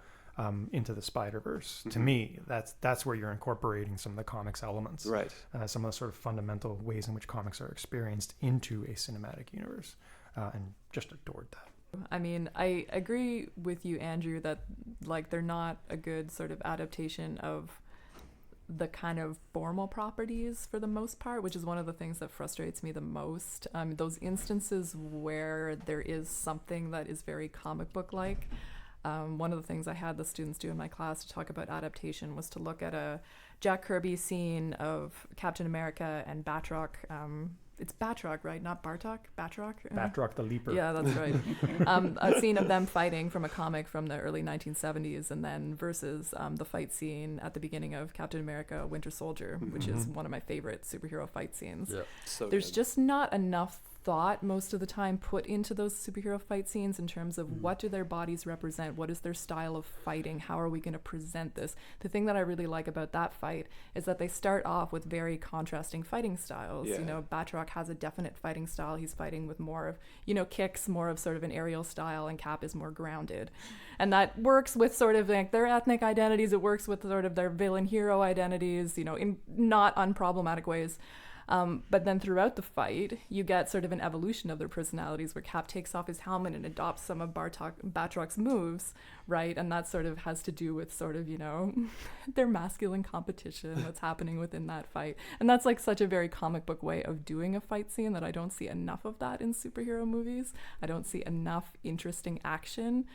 Speaker 4: Into the Spider-Verse. To me, that's where you're incorporating some of the comics elements,
Speaker 2: Right.
Speaker 4: Some of the sort of fundamental ways in which comics are experienced into a cinematic universe, and just adored that.
Speaker 5: I mean, I agree with you, Andrew, that like they're not a good sort of adaptation of the kind of formal properties for the most part, which is one of the things that frustrates me the most. Those instances where there is something that is very comic book like. One of the things I had the students do in my class to talk about adaptation was to look at a Jack Kirby scene of Captain America and Batroc. It's Batroc, right? Not Bartok? Batroc?
Speaker 4: Batroc the Leaper.
Speaker 5: Yeah, that's right. A scene of them fighting from a comic from the early 1970s, and then versus the fight scene at the beginning of Captain America Winter Soldier, which is one of my favorite superhero fight scenes.
Speaker 2: Yeah. So
Speaker 5: There's
Speaker 2: good.
Speaker 5: just not enough thought most of the time put into those superhero fight scenes in terms of what do their bodies represent, what is their style of fighting, how are we going to present this. The thing that I really like about that fight is that they start off with very contrasting fighting styles.
Speaker 2: Yeah.
Speaker 5: You know, Batroc has a definite fighting style. He's fighting with more of, you know, kicks, more of sort of an aerial style, and Cap is more grounded. And that works with sort of like their ethnic identities. It works with sort of their villain hero identities, you know, in not unproblematic ways. But then throughout the fight, you get sort of an evolution of their personalities where Cap takes off his helmet and adopts some of Batroc's moves, right? And that sort of has to do with sort of, you know, their masculine competition that's happening within that fight. And that's like such a very comic book way of doing a fight scene that I don't see enough of that in superhero movies. I don't see enough interesting action.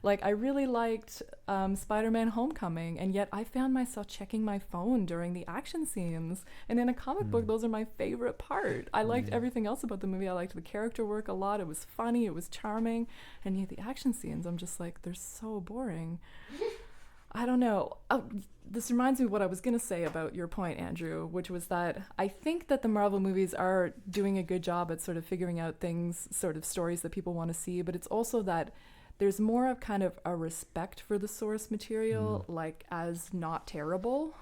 Speaker 5: Like, I really liked Spider-Man Homecoming, and yet I found myself checking my phone during the action scenes. And in a comic book, those are my favorite part. I liked everything else about the movie. I liked the character work a lot. It was funny. It was charming. And yet the action scenes, I'm just like, they're so boring. I don't know. This reminds me of what I was going to say about your point, Andrew, which was that I think that the Marvel movies are doing a good job at sort of figuring out things, sort of stories that people want to see, but it's also that there's more of kind of a respect for the source material, like as not terrible,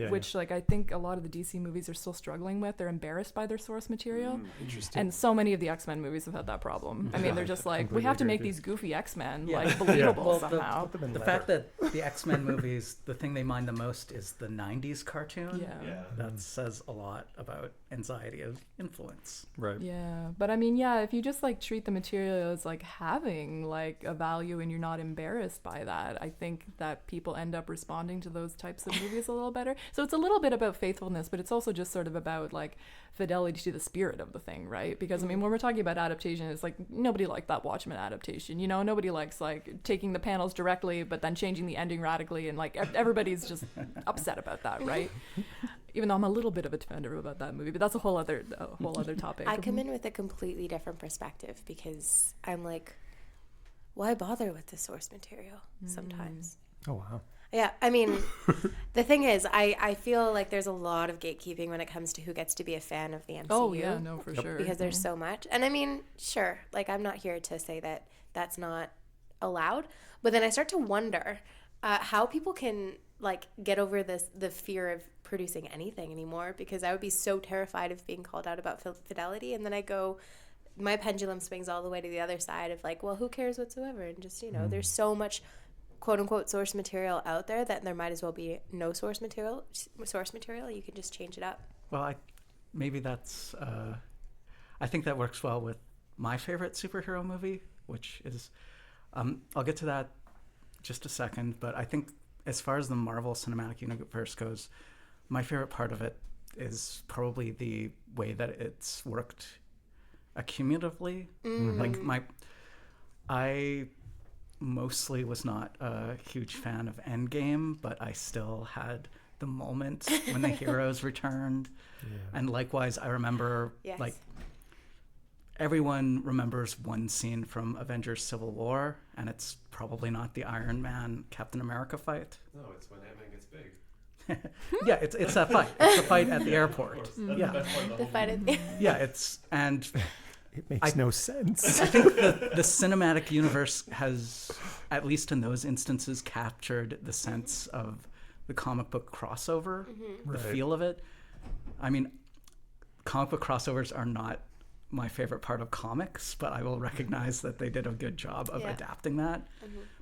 Speaker 5: which like I think a lot of the DC movies are still struggling with. They're embarrassed by their source material.
Speaker 2: Interesting.
Speaker 5: And so many of the X-Men movies have had that problem. I mean, they're just like, we have to make these goofy X-Men like believable
Speaker 6: Well,
Speaker 5: somehow.
Speaker 6: the fact that the X-Men movies, the thing they mind the most is the 90s cartoon.
Speaker 5: Yeah.
Speaker 6: That says a lot about anxiety of influence.
Speaker 4: Right.
Speaker 5: Yeah, but I mean, yeah, if you just like treat the material as like having like a value and you're not embarrassed by that, I think that people end up responding to those types of movies a little better. So it's a little bit about faithfulness, but it's also just sort of about like fidelity to the spirit of the thing, right? Because I mean, when we're talking about adaptation, it's like nobody liked that Watchmen adaptation, you know? Nobody likes like taking the panels directly but then changing the ending radically, and like everybody's just upset about that, right? Even though I'm a little bit of a defender about that movie, but that's a whole other topic.
Speaker 7: I come in with a completely different perspective because I'm like, why bother with the source material sometimes?
Speaker 4: Oh, wow.
Speaker 7: Yeah, I mean, the thing is, I feel like there's a lot of gatekeeping when it comes to who gets to be a fan of the MCU.
Speaker 5: Oh yeah, no, for sure.
Speaker 7: Because there's so much. And I mean, sure, like I'm not here to say that that's not allowed, but then I start to wonder how people can like get over the fear of producing anything anymore, because I would be so terrified of being called out about fidelity, and then I go, my pendulum swings all the way to the other side of like, well, who cares whatsoever, and just, you know, there's so much quote unquote source material out there that there might as well be no source material. You can just change it up.
Speaker 6: Well, maybe that's I think that works well with my favorite superhero movie, which is I'll get to that just a second, but I think as far as the Marvel Cinematic Universe goes, my favorite part of it is probably the way that it's worked accumulatively. I mostly was not a huge fan of Endgame, but I still had the moment when the heroes returned. And likewise, I remember like everyone remembers one scene from Avengers Civil War, and it's probably not the Iron Man Captain America fight.
Speaker 2: No, it's when Ant-Man gets big.
Speaker 6: Yeah, it's that fight. It's the fight at the airport. Yeah.
Speaker 7: The fight at the
Speaker 6: Yeah, and
Speaker 4: It makes no sense.
Speaker 6: I think the cinematic universe has, at least in those instances, captured the sense of the comic book crossover, the feel of it. I mean, comic book crossovers are not my favorite part of comics, but I will recognize that they did a good job of adapting that.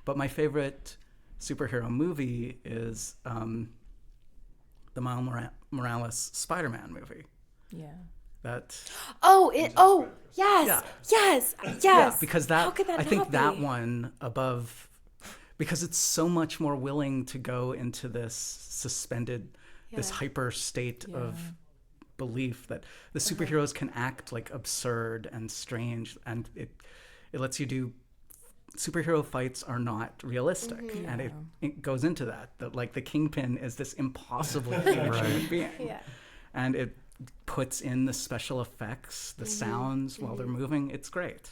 Speaker 6: But my favorite superhero movie is the Miles Morales Spider-Man movie.
Speaker 5: Yeah.
Speaker 6: That
Speaker 7: yes.
Speaker 6: yeah, because
Speaker 7: How could that
Speaker 6: I think
Speaker 7: not
Speaker 6: that
Speaker 7: be?
Speaker 6: one above, because it's so much more willing to go into this suspended, this hyper state of belief that the superheroes can act like absurd and strange, and it lets you do. Superhero fights are not realistic, and it goes into that like the Kingpin is this impossibly huge human being, and it puts in the special effects, the sounds while they're moving. It's great.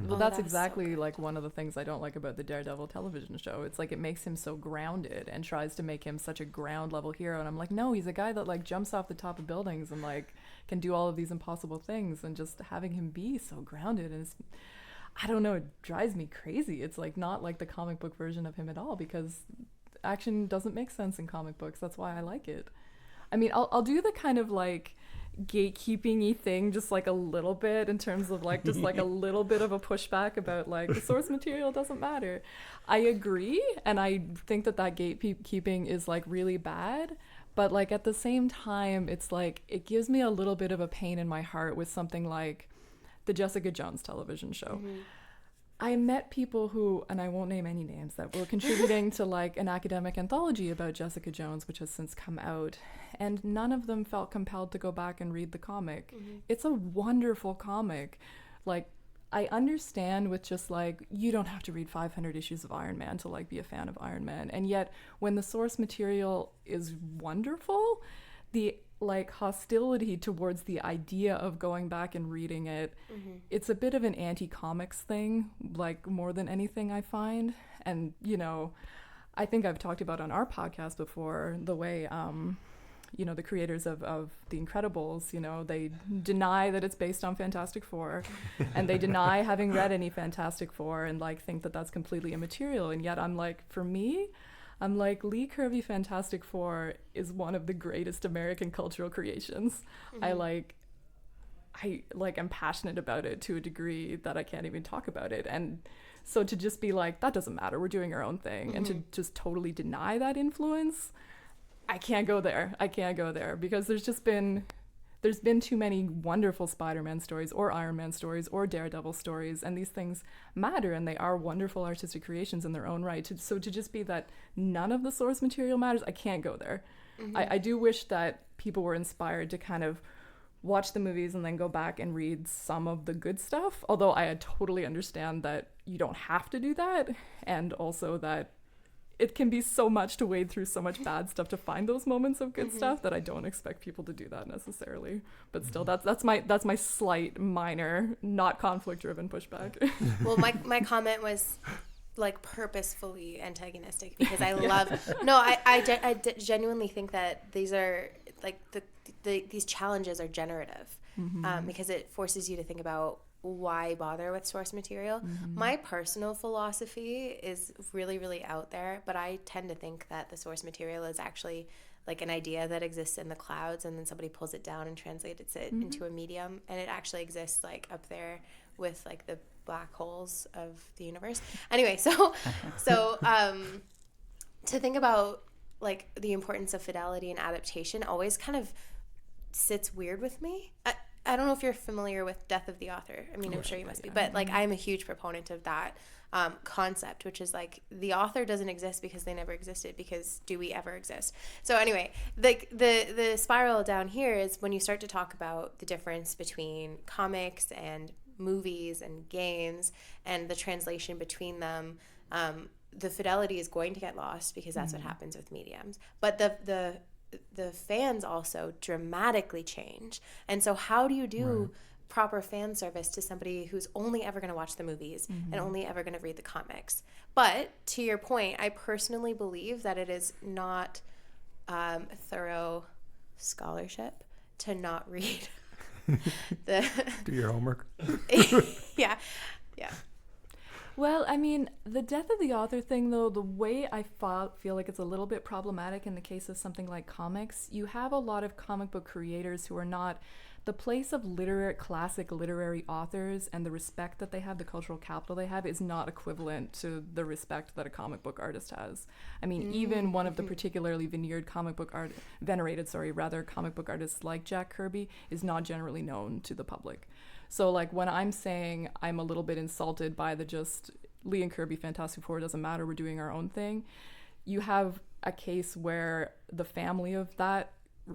Speaker 5: Well, that's exactly like one of the things I don't like about the Daredevil television show. It's like it makes him so grounded and tries to make him such a ground level hero. And I'm like, no, he's a guy that like jumps off the top of buildings and like can do all of these impossible things. And just having him be so grounded is, I don't know, it drives me crazy. It's like not like the comic book version of him at all, because action doesn't make sense in comic books. That's why I like it. I mean, I'll do the kind of like gatekeeping-y thing just like a little bit in terms of like just like a little bit of a pushback about like the source material doesn't matter. I agree, and I think that gatekeeping is like really bad, but like at the same time it's like it gives me a little bit of a pain in my heart with something like the Jessica Jones television show. I met people who, and I won't name any names, that were contributing to like an academic anthology about Jessica Jones, which has since come out, and none of them felt compelled to go back and read the comic. It's a wonderful comic. Like, I understand with just like, you don't have to read 500 issues of Iron Man to like be a fan of Iron Man, and yet when the source material is wonderful, the like hostility towards the idea of going back and reading it, it's a bit of an anti-comics thing, like more than anything I find. And you know, I think I've talked about on our podcast before the way you know, the creators of The Incredibles, you know, they deny that it's based on Fantastic Four, and they deny having read any Fantastic Four, and like think that that's completely immaterial. And yet I'm like, for me, I'm like, Lee Kirby Fantastic Four is one of the greatest American cultural creations. I am passionate about it to a degree that I can't even talk about it. And so to just be like, that doesn't matter, we're doing our own thing, and to just totally deny that influence, I can't go there. I can't go there, because there's been too many wonderful Spider-Man stories or Iron Man stories or Daredevil stories, and these things matter, and they are wonderful artistic creations in their own right. So to just be that none of the source material matters, I can't go there. I do wish that people were inspired to kind of watch the movies and then go back and read some of the good stuff, although I totally understand that you don't have to do that, and also that it can be so much to wade through so much bad stuff to find those moments of good stuff that I don't expect people to do that necessarily. But still, that's my slight, minor, not conflict-driven pushback.
Speaker 7: Well, my comment was like purposefully antagonistic, because I love. No, I genuinely think that these are like these challenges are generative, because it forces you to think about why bother with source material. My personal philosophy is really, really out there, but I tend to think that the source material is actually like an idea that exists in the clouds, and then somebody pulls it down and translates it into a medium, and it actually exists like up there with like the black holes of the universe. Anyway, so to think about like the importance of fidelity and adaptation always kind of sits weird with me. I don't know if you're familiar with Death of the Author. I mean, I'm sure you must be. But, like, I'm a huge proponent of that concept, which is, like, the author doesn't exist because they never existed, because do we ever exist? So, anyway, the spiral down here is when you start to talk about the difference between comics and
Speaker 1: movies and games and the translation between them, the fidelity is going to get lost because that's what happens with mediums. But the fans also dramatically change. And so how do you do proper fan service to somebody who's only ever going to watch the movies and only ever going to read the comics? But to your point, I personally believe that it is not thorough scholarship to not read
Speaker 4: Do your homework.
Speaker 1: yeah.
Speaker 5: Well, I mean, the death of the author thing, though, the way I feel like it's a little bit problematic in the case of something like comics, you have a lot of comic book creators who are not the place of classic literary authors, and the respect that they have, the cultural capital they have, is not equivalent to the respect that a comic book artist has. I mean, even one of the particularly venerated comic book artists like Jack Kirby is not generally known to the public. So, like, when I'm saying I'm a little bit insulted by the just Lee and Kirby Fantastic Four doesn't matter, we're doing our own thing, you have a case where the family of that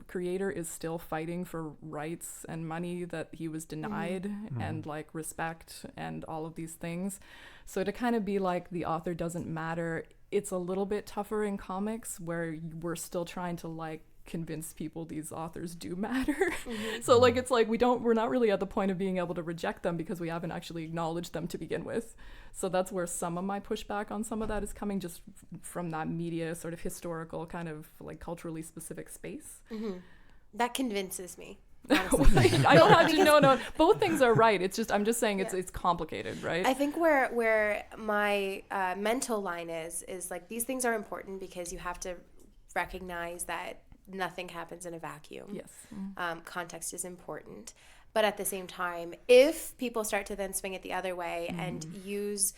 Speaker 5: creator is still fighting for rights and money that he was denied, and like respect and all of these things. So to kind of be like the author doesn't matter, it's a little bit tougher in comics where we're still trying to like convince people these authors do matter. So like it's like we're not really at the point of being able to reject them because we haven't actually acknowledged them to begin with. So that's where some of my pushback on some of that is coming, just from that media sort of historical kind of like culturally specific space.
Speaker 1: That convinces me.
Speaker 5: I don't have to no both things are right. It's just I'm just saying it's complicated, right?
Speaker 1: I think where my mental line is like, these things are important because you have to recognize that nothing happens in a vacuum.
Speaker 5: Yes.
Speaker 1: Context is important. But at the same time, if people start to then swing it the other way and use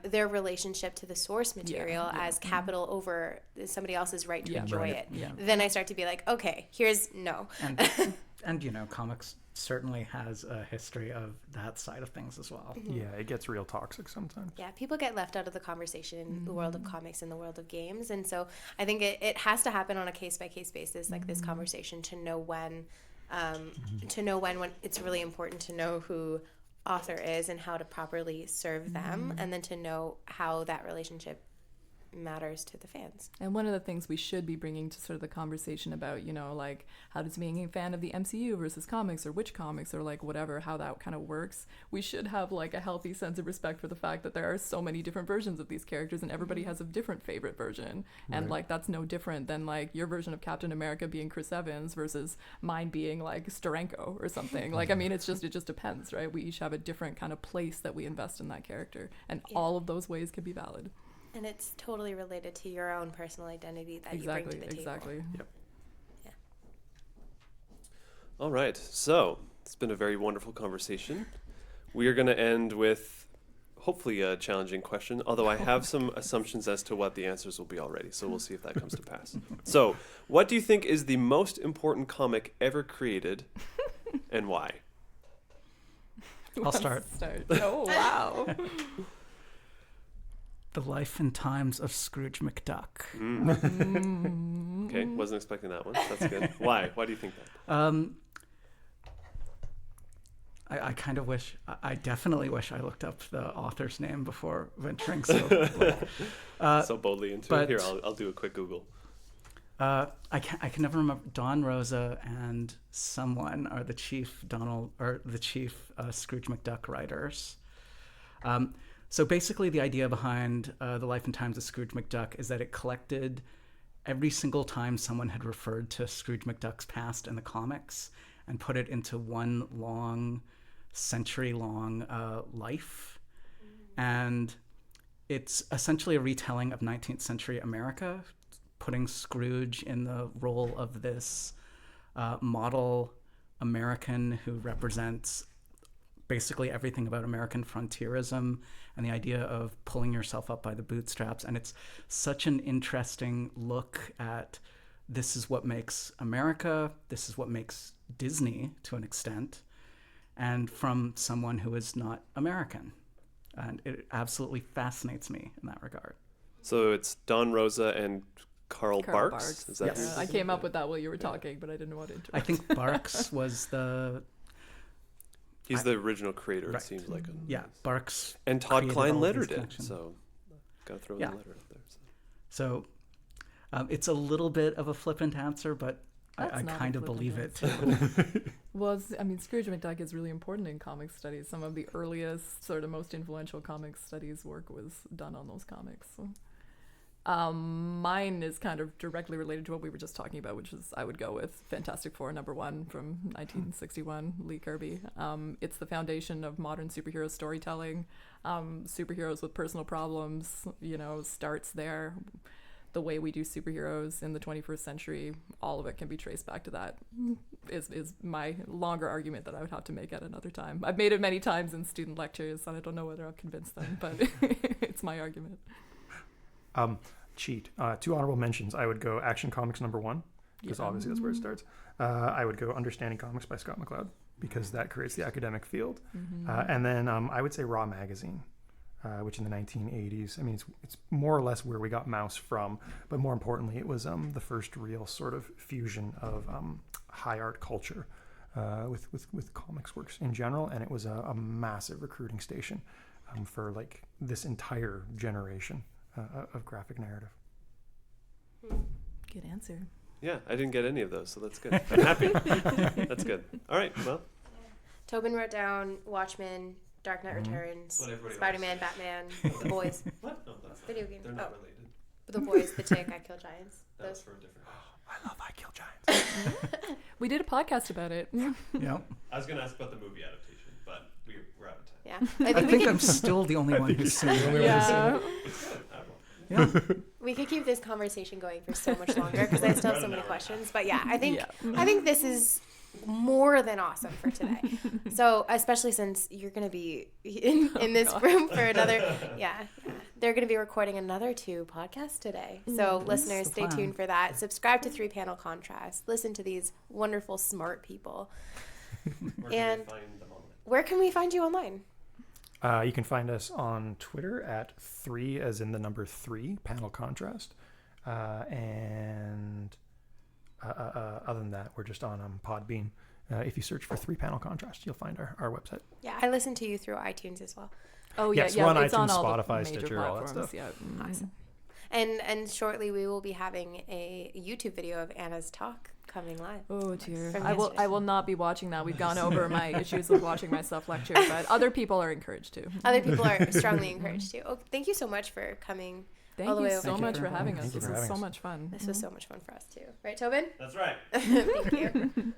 Speaker 1: their relationship to the source material as capital over somebody else's right to enjoy it, then I start to be like, okay, here's no.
Speaker 6: And you know, comics certainly has a history of that side of things as well.
Speaker 4: Yeah, it gets real toxic sometimes.
Speaker 1: Yeah, people get left out of the conversation in the world of comics and the world of games. And so I think it has to happen on a case-by-case basis, like this conversation, to know when when it's really important to know who author is and how to properly serve them, and then to know how that relationship matters to the fans.
Speaker 5: And one of the things we should be bringing to sort of the conversation about, you know, like how does being a fan of the MCU versus comics, or which comics, or like whatever, how that kind of works, we should have like a healthy sense of respect for the fact that there are so many different versions of these characters and everybody has a different favorite version. And like that's no different than like your version of Captain America being Chris Evans versus mine being like Steranko or something. Like, I mean, it just depends, right? We each have a different kind of place that we invest in that character, and all of those ways can be valid.
Speaker 1: And it's totally related to your own personal identity that you bring to the table.
Speaker 5: Exactly.
Speaker 2: Yep.
Speaker 1: Yeah.
Speaker 2: All right. So it's been a very wonderful conversation. We are going to end with hopefully a challenging question, although I have some assumptions as to what the answers will be already. So we'll see if that comes to pass. So what do you think is the most important comic ever created and why?
Speaker 6: I'll start.
Speaker 5: Oh, wow.
Speaker 6: The Life and Times of Scrooge McDuck.
Speaker 2: Okay, wasn't expecting that one. That's good. Why? Why do you think that?
Speaker 6: I kind of wish, I definitely wish I looked up the author's name before venturing so
Speaker 2: boldly into it. Here, I'll do a quick Google.
Speaker 6: I can never remember. Don Rosa and someone are the chief Scrooge McDuck writers. So basically the idea behind The Life and Times of Scrooge McDuck is that it collected every single time someone had referred to Scrooge McDuck's past in the comics and put it into one long, century-long life. And it's essentially a retelling of 19th century America, putting Scrooge in the role of this model American who represents basically everything about American frontierism and the idea of pulling yourself up by the bootstraps. And it's such an interesting look at this is what makes America, this is what makes Disney to an extent, and from someone who is not American. And it absolutely fascinates me in that regard.
Speaker 2: So it's Don Rosa and Carl Barks? Is that
Speaker 6: Yes.
Speaker 5: I came up with that while you were talking, but I didn't know what to interrupt.
Speaker 6: I think Barks was the
Speaker 2: He's the original creator,
Speaker 6: Right.
Speaker 2: it seems like.
Speaker 6: Yeah, Barks.
Speaker 2: And Todd
Speaker 6: created
Speaker 2: Klein
Speaker 6: all of
Speaker 2: lettered
Speaker 6: these
Speaker 2: it,
Speaker 6: connections.
Speaker 2: so gotta throw
Speaker 6: Yeah.
Speaker 2: the letter up there.
Speaker 6: So it's a little bit of a flippant answer, but
Speaker 5: That's
Speaker 6: I
Speaker 5: not a
Speaker 6: kind of
Speaker 5: flippant
Speaker 6: believe it
Speaker 5: answer.
Speaker 6: too.
Speaker 5: Well, I mean, Scrooge McDuck is really important in comic studies. Some of the earliest, sort of most influential comic studies work was done on those comics. So. Mine is kind of directly related to what we were just talking about, which is I would go with Fantastic Four #1 from 1961, Lee Kirby. It's the foundation of modern superhero storytelling. Superheroes with personal problems, starts there. The way we do superheroes in the 21st century, all of it can be traced back to that, is my longer argument that I would have to make at another time. I've made it many times in student lectures, and I don't know whether I've convinced them, but it's my argument.
Speaker 4: Cheat. 2 honorable mentions. I would go Action Comics #1, because obviously that's where it starts. I would go Understanding Comics by Scott McCloud, because that creates the academic field. And then I would say Raw Magazine, which in the 1980s, I mean, it's more or less where we got Mouse from, but more importantly, it was the first real sort of fusion of high art culture with comics works in general, and it was a massive recruiting station for like this entire generation of graphic narrative.
Speaker 5: Good answer.
Speaker 2: Yeah, I didn't get any of those, so that's good. I'm happy. That's good. All right, well.
Speaker 7: Tobin wrote down Watchmen, Dark Knight Returns, Spider-Man, Batman, The Boys.
Speaker 2: What? No, that's
Speaker 7: Video game.
Speaker 2: They're not related.
Speaker 7: The Boys, The Tick, I Kill Giants.
Speaker 2: That was for a different.
Speaker 4: I love I Kill Giants.
Speaker 5: We did a podcast about it.
Speaker 6: Yeah.
Speaker 2: I was going to ask about the movie adaptation, but we're out of time.
Speaker 7: Yeah.
Speaker 6: I think I'm still the only one who's seen it.
Speaker 5: Yeah.
Speaker 6: Yeah.
Speaker 7: We could keep this conversation going for so much longer because I still have so many questions. But yeah, I think this is more than awesome for today. So especially since you're going to be in this room for another, they're going to be recording another 2 podcasts today. So listeners, stay tuned for that. Subscribe to 3 Panel Contrast. Listen to these wonderful, smart people. And where can we find you online?
Speaker 4: You can find us on Twitter at 3 as in the number 3 Panel Contrast, and other than that, we're just on Podbean. If you search for 3 Panel Contrast, you'll find our website.
Speaker 7: Yeah, I listen to you through iTunes as well.
Speaker 5: Oh
Speaker 4: Yes,
Speaker 5: yeah,
Speaker 4: we're on
Speaker 5: it's
Speaker 4: iTunes,
Speaker 5: on all
Speaker 4: Spotify,
Speaker 5: the major
Speaker 4: Stitcher, all that
Speaker 5: platforms.
Speaker 4: stuff.
Speaker 5: Yeah.
Speaker 7: Awesome. And shortly we will be having a YouTube video of Anna's talk coming live.
Speaker 5: Oh dear.
Speaker 7: From
Speaker 5: I
Speaker 7: yesterday.
Speaker 5: will not be watching that. We've gone over my issues with watching myself lecture, but other people are encouraged to.
Speaker 7: Other people are strongly encouraged to. Oh, thank you so much for coming.
Speaker 5: Thank
Speaker 7: all the way
Speaker 5: you
Speaker 7: over
Speaker 5: so
Speaker 7: here.
Speaker 5: much for having us.
Speaker 4: Thank you
Speaker 5: This
Speaker 4: for
Speaker 5: was
Speaker 4: having
Speaker 5: so
Speaker 4: us.
Speaker 5: much fun.
Speaker 7: This was so much fun for us too. Right, Tobin?
Speaker 2: That's right.
Speaker 7: Thank you.